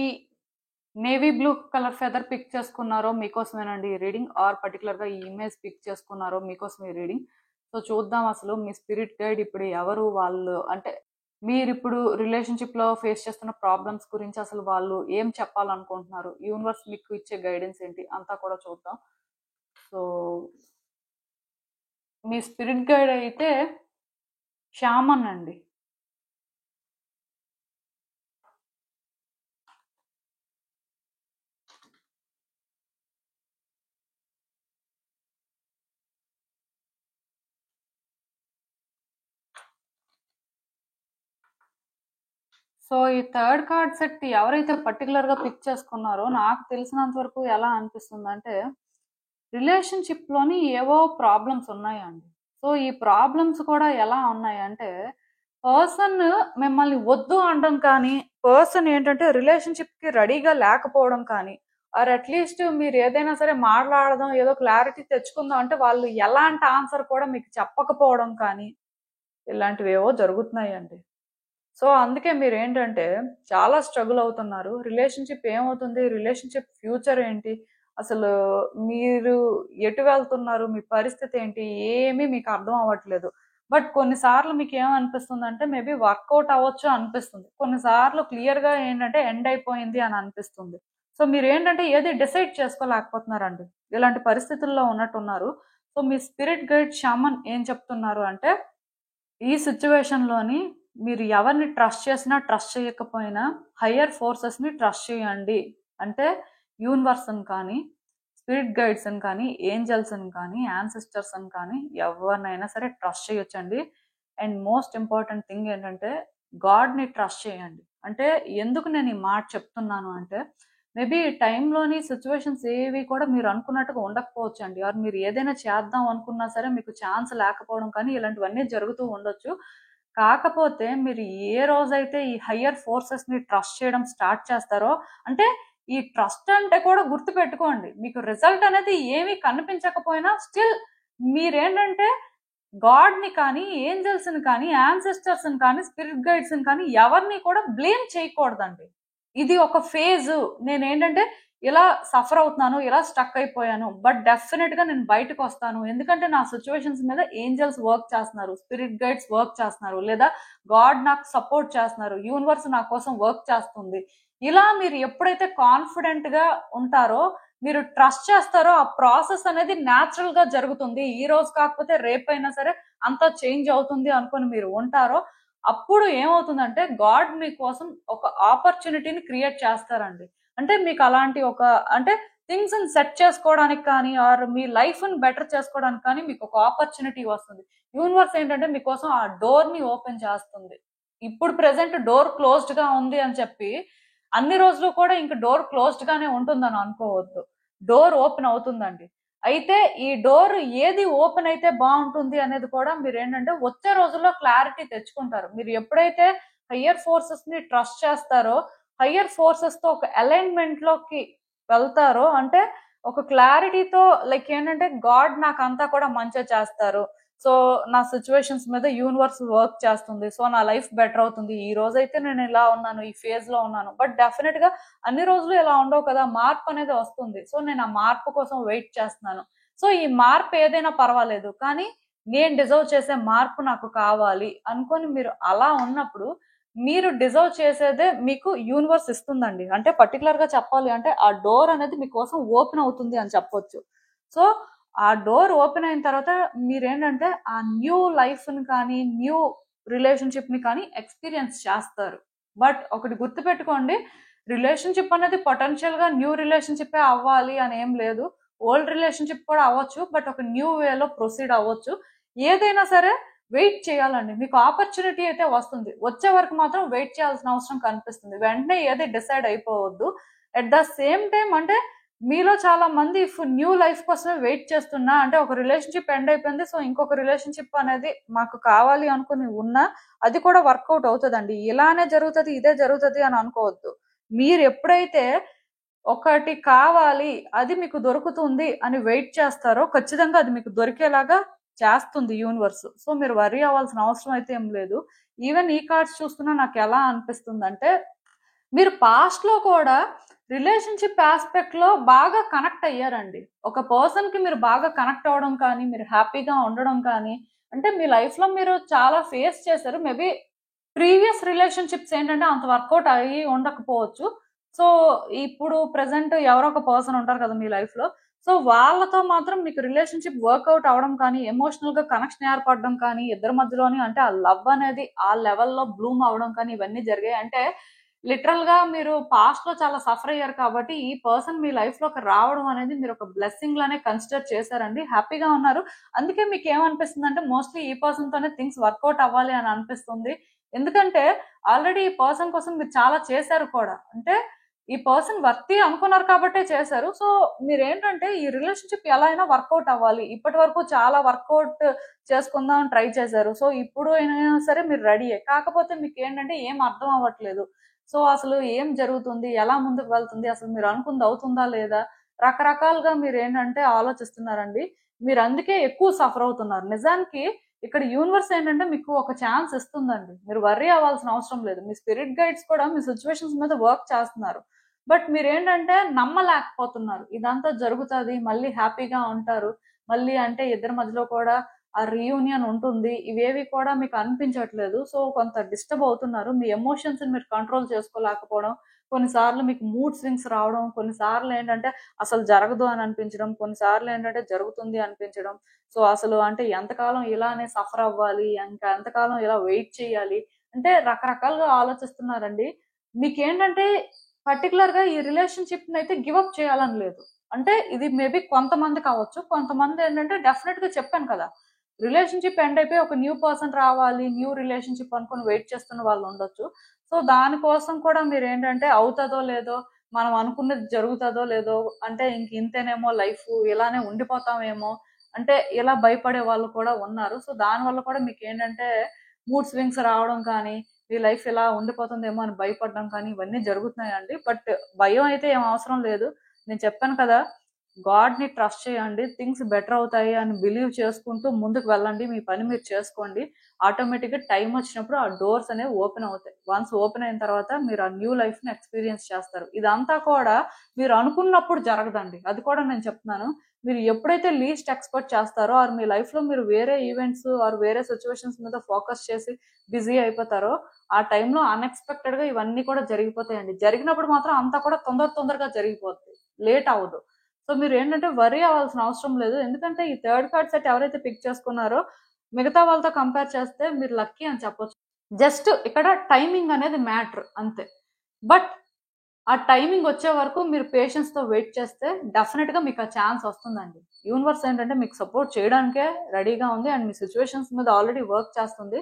navy blue colour feather pick చేసుకున్నారో మీకోసమేనండి ఈ రీడింగ్, ఆర్ పర్టికులర్ గా ఈ ఇమేజ్ పిక్ చేసుకున్నారో మీకోసం ఈ రీడింగ్. సో చూద్దాం అసలు మీ స్పిరిట్ గైడ్ ఇప్పుడు ఎవరు, వాళ్ళు అంటే మీరు ఇప్పుడు రిలేషన్షిప్ లో ఫేస్ చేస్తున్న ప్రాబ్లమ్స్ గురించి అసలు వాళ్ళు ఏం చెప్పాలనుకుంటున్నారు, యూనివర్స్ మీకు ఇచ్చే గైడెన్స్ ఏంటి అంతా కూడా చూద్దాం. సో మీ స్పిరిట్ గైడ్ అయితే షామన్ అండి. సో ఈ థర్డ్ కార్డ్ సెట్ ఎవరైతే పర్టికులర్ గా పిక్ చేసుకున్నారో నాకు తెలిసినంత వరకు ఎలా అనిపిస్తుంది అంటే రిలేషన్షిప్ లోని ఏవో ప్రాబ్లమ్స్ ఉన్నాయండి. సో ఈ ప్రాబ్లమ్స్ కూడా ఎలా ఉన్నాయంటే పర్సన్ మిమ్మల్ని వద్దు అనడం కానీ, పర్సన్ ఏంటంటే రిలేషన్షిప్ కి రెడీగా లేకపోవడం కానీ, ఆర్ అట్లీస్ట్ మీరు ఏదైనా సరే మాట్లాడదాం, ఏదో క్లారిటీ తెచ్చుకుందాం అంటే వాళ్ళు ఎలాంటి ఆన్సర్ కూడా మీకు చెప్పకపోవడం కానీ, ఇలాంటివి ఏవో జరుగుతున్నాయండి. సో అందుకే మీరు ఏంటంటే చాలా స్ట్రగుల్ అవుతున్నారు. రిలేషన్షిప్ ఏమవుతుంది, రిలేషన్షిప్ ఫ్యూచర్ ఏంటి, అసలు మీరు ఎటు వెళ్తున్నారు, మీ పరిస్థితి ఏంటి, ఏమీ మీకు అర్థం అవ్వట్లేదు. బట్ కొన్నిసార్లు మీకు ఏమనిపిస్తుంది అంటే మేబీ వర్కౌట్ అవ్వచ్చు అనిపిస్తుంది, కొన్నిసార్లు క్లియర్ గా ఏంటంటే ఎండ్ అయిపోయింది అని అనిపిస్తుంది. సో మీరు ఏంటంటే ఏది డిసైడ్ చేసుకోలేకపోతున్నారండి, ఇలాంటి పరిస్థితుల్లో ఉన్నట్టున్నారు. సో మీ స్పిరిట్ గైడ్ షామన్ ఏం చెప్తున్నారు అంటే ఈ సిచ్యువేషన్ లోని మీరు ఎవరిని ట్రస్ట్ చేసినా ట్రస్ట్ చేయకపోయినా హయ్యర్ ఫోర్సెస్ ని ట్రస్ట్ చేయండి. అంటే యూనివర్స్ అని కానీ, స్పిరిట్ గైడ్స్ అని కానీ, ఏంజల్స్ అని కానీ, యాన్సిస్టర్స్ అని కానీ ఎవరినైనా సరే ట్రస్ట్ చేయొచ్చండి. అండ్ మోస్ట్ ఇంపార్టెంట్ థింగ్ ఏంటంటే గాడ్ ని ట్రస్ట్ చేయండి. అంటే ఎందుకు నేను ఈ మాట చెప్తున్నాను అంటే మేబీ ఈ టైంలోని సిచ్యువేషన్స్ ఏవి కూడా మీరు అనుకున్నట్టుగా ఉండకపోవచ్చు అండి, ఆర్ మీరు ఏదైనా చేద్దాం అనుకున్నా సరే మీకు ఛాన్స్ లేకపోవడం కానీ ఇలాంటివన్నీ జరుగుతూ ఉండొచ్చు. కాకపోతే మీరు ఏ రోజైతే ఈ హయ్యర్ ఫోర్సెస్ ని ట్రస్ట్ చేయడం స్టార్ట్ చేస్తారో, అంటే ఈ ట్రస్ట్ అంటే కూడా గుర్తు పెట్టుకోండి, మీకు రిజల్ట్ అనేది ఏమీ కనిపించకపోయినా స్టిల్ మీరేంటంటే గాడ్ ని కానీ, ఏంజల్స్ ని కానీ, యాన్సిస్టర్స్ ని కానీ, స్పిరిట్ గైడ్స్ ని కానీ ఎవరిని కూడా బ్లేమ్ చేయకూడదండి. ఇది ఒక ఫేజ్. నేనేంటంటే ఇలా సఫర్ అవుతున్నాను, ఇలా స్టక్ అయిపోయాను, బట్ డెఫినెట్ గా నేను బయటకు వస్తాను. ఎందుకంటే నా సిచ్యువేషన్స్ మీద ఏంజల్స్ వర్క్ చేస్తున్నారు, స్పిరిట్ గైడ్స్ వర్క్ చేస్తున్నారు, లేదా గాడ్ నాకు సపోర్ట్ చేస్తున్నారు, యూనివర్స్ నా కోసం వర్క్ చేస్తుంది. ఇలా మీరు ఎప్పుడైతే కాన్ఫిడెంట్ గా ఉంటారో, మీరు ట్రస్ట్ చేస్తారో, ఆ ప్రాసెస్ అనేది న్యాచురల్ గా జరుగుతుంది. ఈ రోజు కాకపోతే రేపైనా సరే అంతా చేంజ్ అవుతుంది అనుకుని మీరు ఉంటారో, అప్పుడు ఏమవుతుందంటే గాడ్ మీకోసం ఒక ఆపర్చునిటీని క్రియేట్ చేస్తారండి. అంటే మీకు అలాంటి ఒక అంటే థింగ్స్ ని సెట్ చేసుకోవడానికి కానీ, ఆర్ మీ లైఫ్ ని బెటర్ చేసుకోవడానికి కానీ మీకు ఒక ఆపర్చునిటీ వస్తుంది. యూనివర్స్ ఏంటంటే మీకోసం ఆ డోర్ ని ఓపెన్ చేస్తుంది. ఇప్పుడు ప్రెసెంట్ డోర్ క్లోజ్డ్ గా ఉంది అని చెప్పి అన్ని రోజులు కూడా ఇంక డోర్ క్లోజ్డ్ గానే ఉంటుందని అనుకోవద్దు. డోర్ ఓపెన్ అవుతుందండి. అయితే ఈ డోర్ ఏది ఓపెన్ అయితే బాగుంటుంది అనేది కూడా మీరు ఏంటంటే వచ్చే రోజుల్లో క్లారిటీ తెచ్చుకుంటారు. మీరు ఎప్పుడైతే హయ్యర్ ఫోర్సెస్ ని ట్రస్ట్ చేస్తారో, హయ్యర్ ఫోర్సెస్ తో ఒక అలైన్మెంట్ లోకి వెళ్తారో, అంటే ఒక క్లారిటీతో లైక్ ఏంటంటే గాడ్ నాకు అంతా కూడా మంచిగా చేస్తారు, సో నా సిచ్యువేషన్స్ మీద యూనివర్స్ వర్క్ చేస్తుంది, సో నా లైఫ్ బెటర్ అవుతుంది. ఈ రోజైతే నేను ఇలా ఉన్నాను, ఈ ఫేజ్ లో ఉన్నాను, బట్ డెఫినెట్ గా అన్ని రోజులు ఇలా ఉండవు కదా, మార్పు అనేది వస్తుంది. సో నేను ఆ మార్పు కోసం వెయిట్ చేస్తున్నాను. సో ఈ మార్పు ఏదైనా పర్వాలేదు, కానీ నేను డిజర్వ్ చేసే మార్పు నాకు కావాలి అనుకొని మీరు అలా ఉన్నప్పుడు మీరు డిజర్వ్ చేసేదే మీకు యూనివర్స్ ఇస్తుందండి. అంటే పర్టికులర్ గా చెప్పాలి అంటే ఆ డోర్ అనేది మీకోసం ఓపెన్ అవుతుంది అని చెప్పొచ్చు. సో ఆ డోర్ ఓపెన్ అయిన తర్వాత మీరేంటంటే ఆ న్యూ లైఫ్ ని కానీ, న్యూ రిలేషన్షిప్ ని కానీ ఎక్స్పీరియన్స్ చేస్తారు. బట్ ఒకటి గుర్తుపెట్టుకోండి, రిలేషన్షిప్ అనేది పొటెన్షియల్ గా న్యూ రిలేషన్షిప్ అవ్వాలి అని ఏం లేదు. ఓల్డ్ రిలేషన్షిప్ కూడా అవ్వచ్చు, బట్ ఒక న్యూ వేలో ప్రొసీడ్ అవ్వచ్చు. ఏదైనా సరే వెయిట్ చేయాలండి. మీకు ఆపర్చునిటీ అయితే వస్తుంది, వచ్చే వరకు మాత్రం వెయిట్ చేయాల్సిన అవసరం కనిపిస్తుంది. వెంటనే ఏది డిసైడ్ అయిపోవద్దు. అట్ ద సేమ్ టైం అంటే మీలో చాలా మంది న్యూ లైఫ్ కోసమే వెయిట్ చేస్తున్నా, అంటే ఒక రిలేషన్షిప్ ఎండ్ అయిపోయింది, సో ఇంకొక రిలేషన్షిప్ అనేది మాకు కావాలి అనుకుని ఉన్నా అది కూడా వర్కౌట్ అవుతుందండి. ఇలానే జరుగుతుంది, ఇదే జరుగుతుంది అని అనుకోవద్దు. మీరు ఎప్పుడైతే ఒకటి కావాలి, అది మీకు దొరుకుతుంది అని వెయిట్ చేస్తారో ఖచ్చితంగా అది మీకు దొరికేలాగా చేస్తుంది యూనివర్స్. సో మీరు వరీ అవ్వాల్సిన అవసరం అయితే ఏం లేదు. ఈవెన్ ఈ కార్డ్స్ చూస్తున్నా నాకు ఎలా అనిపిస్తుంది అంటే, మీరు పాస్ట్ లో కూడా రిలేషన్షిప్ ఆస్పెక్ట్ లో బాగా కనెక్ట్ అయ్యారండి. ఒక పర్సన్ కి మీరు బాగా కనెక్ట్ అవ్వడం కానీ, మీరు హ్యాపీగా ఉండడం కానీ, అంటే మీ లైఫ్ లో మీరు చాలా ఫేస్ చేశారు. మేబీ ప్రీవియస్ రిలేషన్షిప్స్ ఏంటంటే అంత వర్కౌట్ అయ్యి ఉండకపోవచ్చు. సో ఇప్పుడు ప్రెసెంట్ ఎవరో ఒక పర్సన్ ఉంటారు కదా మీ లైఫ్ లో, సో వాళ్ళతో మాత్రం మీకు రిలేషన్షిప్ వర్కౌట్ అవడం కానీ, ఎమోషనల్ గా కనెక్షన్ ఏర్పడడం కానీ, ఇద్దరి మధ్యలోని అంటే ఆ లవ్ అనేది ఆ లెవెల్లో బ్లూమ్ అవడం కానీ ఇవన్నీ జరిగాయి. అంటే లిటరల్ గా మీరు పాస్ట్ లో చాలా సఫర్ అయ్యారు కాబట్టి ఈ పర్సన్ మీ లైఫ్ లోకి రావడం అనేది మీరు ఒక బ్లెస్సింగ్ లానే కన్సిడర్ చేశారండి. హ్యాపీగా ఉన్నారు. అందుకే మీకు ఏమనిపిస్తుంది అంటే మోస్ట్లీ ఈ పర్సన్ తోనే థింగ్స్ వర్కౌట్ అవ్వాలి అని అనిపిస్తుంది. ఎందుకంటే ఆల్రెడీ ఈ పర్సన్ కోసం మీరు చాలా చేశారు కూడా. అంటే ఈ పర్సన్ వర్తి అనుకున్నారు కాబట్టే చేశారు. సో మీరేంటంటే ఈ రిలేషన్షిప్ ఎలా అయినా వర్కౌట్ అవ్వాలి, ఇప్పటి వరకు చాలా వర్కౌట్ చేసుకుందాం ట్రై చేశారు. సో ఇప్పుడు అయినా సరే మీరు రెడీయే. కాకపోతే మీకు ఏంటంటే ఏం అర్థం అవ్వట్లేదు. సో అసలు ఏం జరుగుతుంది, ఎలా ముందుకు వెళ్తుంది, అసలు మీరు అనుకుంది అవుతుందా లేదా, రకరకాలుగా మీరు ఏంటంటే ఆలోచిస్తున్నారండి. మీరు అందుకే ఎక్కువ సఫర్ అవుతున్నారు. నిజానికి ఇక్కడ యూనివర్స్ ఏంటంటే మీకు ఒక ఛాన్స్ ఇస్తుందండి. మీరు వర్రీ అవ్వాల్సిన అవసరం లేదు. మీ స్పిరిట్ గైడ్స్ కూడా మీ సిచ్యువేషన్స్ మీద వర్క్ చేస్తున్నారు. బట్ మీరేంటంటే నమ్మలేకపోతున్నారు. ఇదంతా జరుగుతుంది, మళ్ళీ హ్యాపీగా ఉంటారు, మళ్ళీ అంటే ఇద్దరి మధ్యలో కూడా ఆ రీయూనియన్ ఉంటుంది, ఇవేవి కూడా మీకు అనిపించట్లేదు. సో కొంత డిస్టర్బ్ అవుతున్నారు. మీ ఎమోషన్స్ మీరు కంట్రోల్ చేసుకోలేకపోవడం, కొన్నిసార్లు మీకు మూడ్ స్వింగ్స్ రావడం, కొన్నిసార్లు ఏంటంటే అసలు జరగదు అని అనిపించడం, కొన్నిసార్లు ఏంటంటే జరుగుతుంది అనిపించడం. సో అసలు అంటే ఎంతకాలం ఇలానే సఫర్ అవ్వాలి, ఇంకా ఎంతకాలం ఇలా వెయిట్ చేయాలి, అంటే రకరకాలుగా ఆలోచిస్తున్నారండి. మీకేంటంటే పర్టికులర్ గా ఈ రిలేషన్షిప్ అయితే గివ్ అప్ చేయాలని లేదు. అంటే ఇది మేబీ కొంతమంది కావచ్చు, కొంతమంది ఏంటంటే డెఫినెట్ గా చెప్పాను కదా, రిలేషన్షిప్ ఎండ్ అయిపోయి ఒక న్యూ పర్సన్ రావాలి, న్యూ రిలేషన్షిప్ అనుకుని వెయిట్ చేస్తున్న వాళ్ళు ఉండొచ్చు. సో దానికోసం కూడా మీరు ఏంటంటే అవుతుందో లేదో, మనం అనుకున్నది జరుగుతుందో లేదో, అంటే ఇంక ఇంతేనేమో లైఫ్, ఇలానే ఉండిపోతామేమో, అంటే ఇలా భయపడే వాళ్ళు కూడా ఉన్నారు. సో దానివల్ల కూడా మీకు ఏంటంటే మూడ్ స్వింగ్స్ రావడం కానీ, మీ లైఫ్ ఇలా ఉండిపోతుందేమో అని భయపడడం కానీ ఇవన్నీ జరుగుతున్నాయండి. బట్ భయం అయితే ఏం అవసరం లేదు. నేను చెప్పాను కదా, గాడ్ ని ట్రస్ట్ చేయండి, థింగ్స్ బెటర్ అవుతాయి అని బిలీవ్ చేసుకుంటూ ముందుకు వెళ్ళండి, మీ పని మీరు చేసుకోండి. ఆటోమేటిక్ గా టైం వచ్చినప్పుడు ఆ డోర్స్ అనేవి ఓపెన్ అవుతాయి. వన్స్ ఓపెన్ అయిన తర్వాత మీరు ఆ న్యూ లైఫ్ ని ఎక్స్పీరియన్స్ చేస్తారు. ఇదంతా కూడా మీరు అనుకున్నప్పుడు జరగదండి, అది కూడా నేను చెప్తున్నాను. మీరు ఎప్పుడైతే లీస్ట్ ఎక్స్పెక్ట్ చేస్తారో ఆర్ మీ లైఫ్ లో మీరు వేరే ఈవెంట్స్ ఆర్ వేరే సిచ్యువేషన్స్ మీద ఫోకస్ చేసి బిజీ అయిపోతారో ఆ టైంలో అన్ఎక్స్పెక్టెడ్ గా ఇవన్నీ కూడా జరిగిపోతాయండి. జరిగినప్పుడు మాత్రం అంతా కూడా తొందరగా జరిగిపోతుంది, లేట్ అవ్వదు. సో మీరు ఏంటంటే వరీ అవ్వాల్సిన అవసరం లేదు. ఎందుకంటే ఈ థర్డ్ కార్డ్ సెట్ ఎవరైతే పిక్ చేసుకున్నారో మిగతా వాళ్ళతో కంపేర్ చేస్తే మీరు లక్కీ అని చెప్పొచ్చు. జస్ట్ ఇక్కడ టైమింగ్ అనేది మ్యాటర్ అంతే. బట్ ఆ టైమింగ్ వచ్చే వరకు మీరు పేషెన్స్ తో వెయిట్ చేస్తే డెఫినెట్ గా మీకు ఆ ఛాన్స్ వస్తుందండి. యూనివర్స్ ఏంటంటే మీకు సపోర్ట్ చేయడానికే రెడీగా ఉంది అండ్ మీ సిచ్యువేషన్స్ మీద ఆల్రెడీ వర్క్ చేస్తుంది.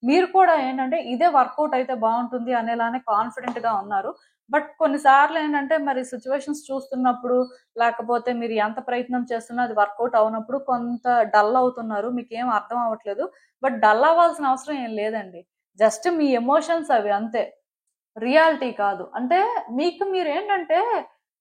మీరు కూడా ఏంటంటే ఇదే వర్కౌట్ అయితే బాగుంటుంది అనేలానే కాన్ఫిడెంట్ గా ఉన్నారు. బట్ కొన్నిసార్లు ఏంటంటే మరి సిచ్యువేషన్స్ చూస్తున్నప్పుడు, లేకపోతే మీరు ఎంత ప్రయత్నం చేస్తున్నా అది వర్కౌట్ అవునప్పుడు కొంత డల్ అవుతున్నారు, మీకు ఏం అర్థం అవ్వట్లేదు. బట్ డల్ అవ్వాల్సిన అవసరం ఏం లేదండి. జస్ట్ మీ ఎమోషన్స్ అవి అంతే, రియాలిటీ కాదు. అంటే మీకు మీరు ఏంటంటే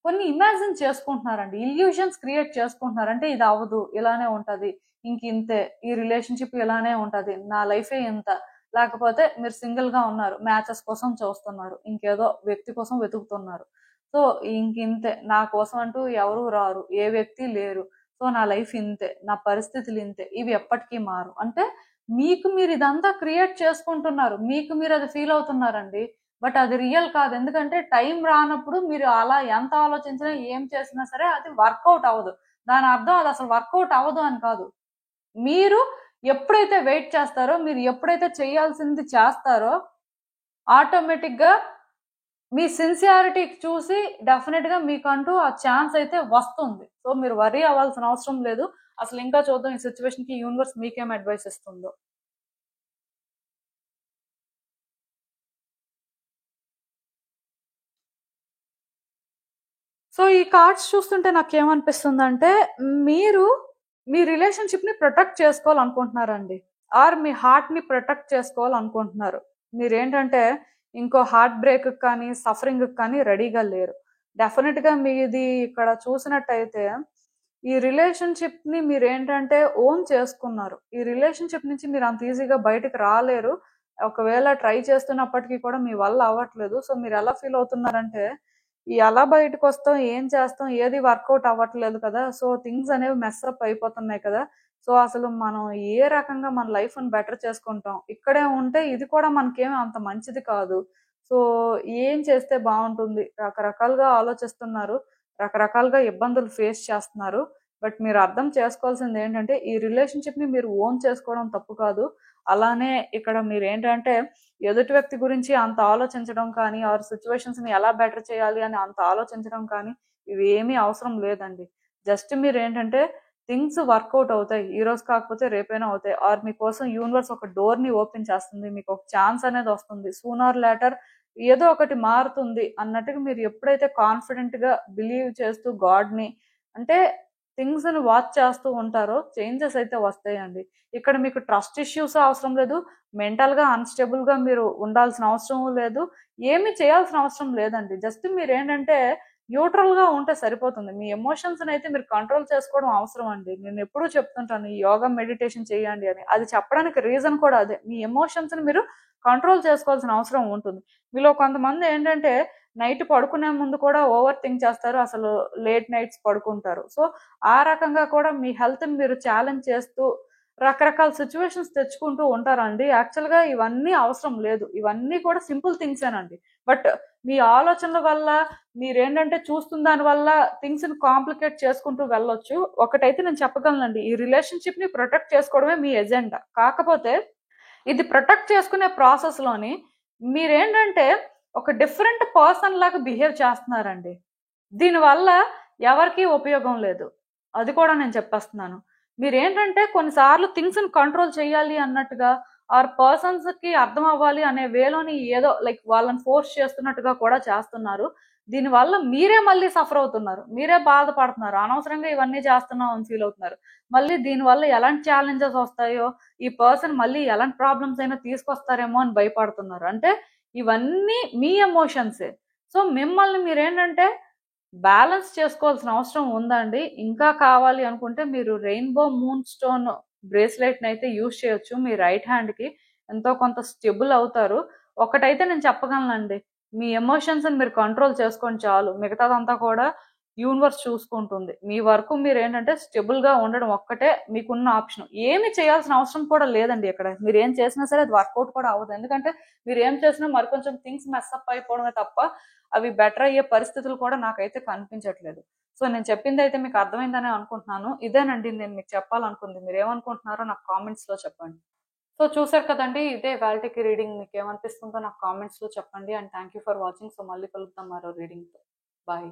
కొన్ని ఇమాజిన్ చేసుకుంటున్నారండి, ఇల్యూషన్స్ క్రియేట్ చేసుకుంటున్నారు. అంటే ఇది అవ్వదు, ఇలానే ఉంటది, ఇంక ఇంతే, ఈ రిలేషన్షిప్ ఇలానే ఉంటది, నా లైఫే ఇంత, లేకపోతే మీరు సింగిల్ గా ఉన్నారు, మ్యాచెస్ కోసం చూస్తున్నారు, ఇంకేదో వ్యక్తి కోసం వెతుకుతున్నారు. సో ఇంక ఇంతే, నా కోసం అంటూ ఎవరు రారు, ఏ వ్యక్తి లేరు, సో నా లైఫ్ ఇంతే, నా పరిస్థితులు ఇంతే, ఇవి ఎప్పటికీ మారు. అంటే మీకు మీరు ఇదంతా క్రియేట్ చేసుకుంటున్నారు, మీకు మీరు అది ఫీల్ అవుతున్నారండి. బట్ అది రియల్ కాదు. ఎందుకంటే టైం రానప్పుడు మీరు అలా ఎంత ఆలోచించినా ఏం చేసినా సరే అది వర్కౌట్ అవ్వదు. దాని అర్థం అది అసలు వర్కౌట్ అవ్వదు అని కాదు. మీరు ఎప్పుడైతే వెయిట్ చేస్తారో, మీరు ఎప్పుడైతే చేయాల్సింది చేస్తారో ఆటోమేటిక్గా మీ సిన్సియారిటీ చూసి డెఫినెట్గా మీకంటూ ఆ ఛాన్స్ అయితే వస్తుంది. సో మీరు వరీ అవ్వాల్సిన అవసరం లేదు. అసలు ఇంకా చూద్దాం ఈ సిచ్యువేషన్కి యూనివర్స్ మీకేం అడ్వైస్ ఇస్తుందో. సో ఈ కార్డ్స్ చూస్తుంటే నాకేమనిపిస్తుందంటే మీరు మీ రిలేషన్షిప్ని ప్రొటెక్ట్ చేసుకోవాలనుకుంటున్నారండి. ఆర్ మీ హార్ట్ని ప్రొటెక్ట్ చేసుకోవాలనుకుంటున్నారు. మీరేంటంటే ఇంకో హార్ట్ బ్రేక్ కానీ సఫరింగ్ కానీ రెడీగా లేరు. డెఫినెట్గా మీది ఇక్కడ చూసినట్టయితే ఈ రిలేషన్షిప్ని మీరేంటంటే ఓన్ చేసుకున్నారు. ఈ రిలేషన్షిప్ నుంచి మీరు అంత ఈజీగా బయటకు రాలేరు. ఒకవేళ ట్రై చేస్తున్నప్పటికీ కూడా మీ వల్ల అవ్వట్లేదు. సో మీరు ఎలా ఫీల్ అవుతున్నారంటే ఎలా బయటకొస్తాం? ఏం చేస్తాం? ఏది వర్కౌట్ అవ్వట్లేదు కదా! సో, థింగ్స్ అనేవి మెస్సప్ అయిపోతున్నాయి కదా! సో, అసలు మనం ఏ రకంగా మన లైఫ్‌ని బెటర్ చేసుకుంటాం? ఇక్కడే ఉంటే ఇది కూడా మనకేమి అంత మంచిది కాదు. సో, ఏం చేస్తే బావుంటుంది? రకరకాలుగా ఆలోచిస్తున్నారు. రకరకాలుగా ఇబ్బందులు ఫేస్ చేస్తున్నారు. బట్ మీరు అర్థం చేసుకోవాల్సిందేంటంటే, ఈ రిలేషన్‌షిప్‌ని మీరు ఓన్ చేసుకోవడం తప్పు కాదు. అలానే ఇక్కడ మీరేంటంటే ఎదుటి వ్యక్తి గురించి అంత ఆలోచించడం కానీ, ఆర్ సిట్యుయేషన్స్‌ని ఎలా బెటర్ చేయాలి అని అంత ఆలోచించడం కానీ, ఇవేమీ అవసరం లేదండి. జస్ట్ మీరేంటంటే థింగ్స్ వర్కౌట్ అవుతాయి. ఈరోజు కాకపోతే రేపైనా అవుతాయి. ఆర్ మీకోసం యూనివర్స్ ఒక డోర్‌ని ఓపెన్ చేస్తుంది. మీకొక ఛాన్స్ అనేది వస్తుంది. సూన్ ఆర్ లేటర్ ఏదో ఒకటి మారుతుంది అన్నట్టుగా మీరు ఎప్పుడైతే కాన్ఫిడెంట్‌గా బిలీవ్ చేస్తూ గాడ్‌ని అంటే థింగ్స్‌ని వాచ్ చేస్తూ ఉంటారో చేంజెస్ అయితే వస్తాయండి. ఇక్కడ మీకు ట్రస్ట్ ఇష్యూస్ అవసరం లేదు. మెంటల్‌గా అన్‌స్టేబుల్‌గా మీరు ఉండాల్సిన అవసరం లేదు. ఏమి చేయాల్సిన అవసరం లేదండి. జస్ట్ మీరేంటంటే న్యూట్రల్‌గా ఉంటే సరిపోతుంది. మీ ఎమోషన్స్‌నైతే మీరు కంట్రోల్ చేసుకోవడం అవసరం అండి. నేనెప్పుడూ చెప్తుంటాను ఈ యోగా, మెడిటేషన్ చేయండి అని. అది చెప్పడానికి రీజన్ కూడా అదే. మీ ఎమోషన్స్‌ని మీరు కంట్రోల్ చేసుకోవాల్సిన అవసరం ఉంటుంది. మీలో కొంతమంది ఏంటంటే నైట్ పడుకునే ముందు కూడా ఓవర్ థింక్ చేస్తారు. అసలు లేట్ నైట్స్ పడుకుంటారు. సో, ఆ రకంగా కూడా మీ హెల్త్‌ని మీరు ఛాలెంజ్ చేస్తూ రకరకాల సిట్యుయేషన్స్ తెచ్చుకుంటూ ఉంటారండి. యాక్చువల్‌గా ఇవన్నీ అవసరం లేదు. ఇవన్నీ కూడా సింపుల్ థింగ్సేనండి. బట్ మీ ఆలోచనల వల్ల మీరేంటంటే చూస్తున్న దాని వల్ల థింగ్స్‌ని కాంప్లికేట్ చేసుకుంటూ వెళ్ళొచ్చు. ఒకటైతే నేను చెప్పగలనండి. ఈ రిలేషన్‌షిప్‌ని ప్రొటెక్ట్ చేసుకోవడమే మీ ఎజెండా. కాకపోతే ఇది ప్రొటెక్ట్ చేసుకునే ప్రాసెస్‌లోని మీరేంటంటే ఒక డిఫరెంట్ పర్సన్ లాగా బిహేవ్ చేస్తున్నారండి. దీనివల్ల ఎవరికీ ఉపయోగం లేదు. అది కూడా నేను చెప్పేస్తున్నాను. మీరేంటంటే కొన్నిసార్లు థింగ్స్‌ని కంట్రోల్ చేయాలి అన్నట్టుగా ఆర్ పర్సన్స్‌కి అర్థం అవ్వాలి అనే వేలోని ఏదో లైక్ వాళ్ళని ఫోర్స్ చేస్తున్నట్టుగా కూడా చేస్తున్నారు. దీనివల్ల మీరే మళ్ళీ సఫర్ అవుతున్నారు. మీరే బాధపడుతున్నారు. అనవసరంగా ఇవన్నీ చేస్తున్నాం అని ఫీల్ అవుతున్నారు. మళ్ళీ దీనివల్ల ఎలాంటి ఛాలెంజెస్ వస్తాయో, ఈ పర్సన్ మళ్ళీ ఎలాంటి ప్రాబ్లమ్స్ అయినా తీసుకొస్తారేమో అని భయపడుతున్నారు. అంటే ఇవన్నీ మీ ఎమోషన్సే. సో, మిమ్మల్ని మీరేంటంటే బ్యాలెన్స్ చేసుకోవాల్సిన అవసరం ఉందండి. ఇంకా కావాలి అనుకుంటే మీరు రెయిన్‌బో మూన్ స్టోన్ బ్రేస్‌లెట్‌నయితే యూజ్ చేయొచ్చు. మీ రైట్ హ్యాండ్‌కి ఎంతో కొంత స్టెబుల్ అవుతారు. ఒకటైతే నేను చెప్పగలనండి. మీ ఎమోషన్స్‌ని మీరు కంట్రోల్ చేసుకోండి చాలు. మిగతాదంతా కూడా యూనివర్స్ చూసుకుంటుంది. మీ వరకు మీరేంటంటే స్టెబుల్‌గా ఉండడం ఒక్కటే మీకున్న ఆప్షన్. ఏమి చేయాల్సిన అవసరం కూడా లేదండి ఇక్కడ. మీరేం చేసినా సరే అది వర్కౌట్ కూడా అవ్వదు. ఎందుకంటే మీరేం చేసినా మరికొంచెం థింగ్స్ మెస్సప్ అయిపోవడమే తప్ప అవి బెటర్ అయ్యే పరిస్థితులు కూడా నాకైతే కనిపించట్లేదు. సో నేను చెప్పిందైతే మీకు అర్థమైందనే అనుకుంటున్నాను. ఇదేనండి నేను మీకు చెప్పాలనుకుంది. మీరేమనుకుంటున్నారో నాకు కామెంట్స్‌లో చెప్పండి. సో చూసారు కదండీ! ఇదే ఇవాల్టికి రీడింగ్. మీకేమనిపిస్తుందో నాకు కామెంట్స్‌లో చెప్పండి. And thank you for watching. So మళ్ళీ కలుద్దాం మరో రీడింగ్‌తో. బాయ్.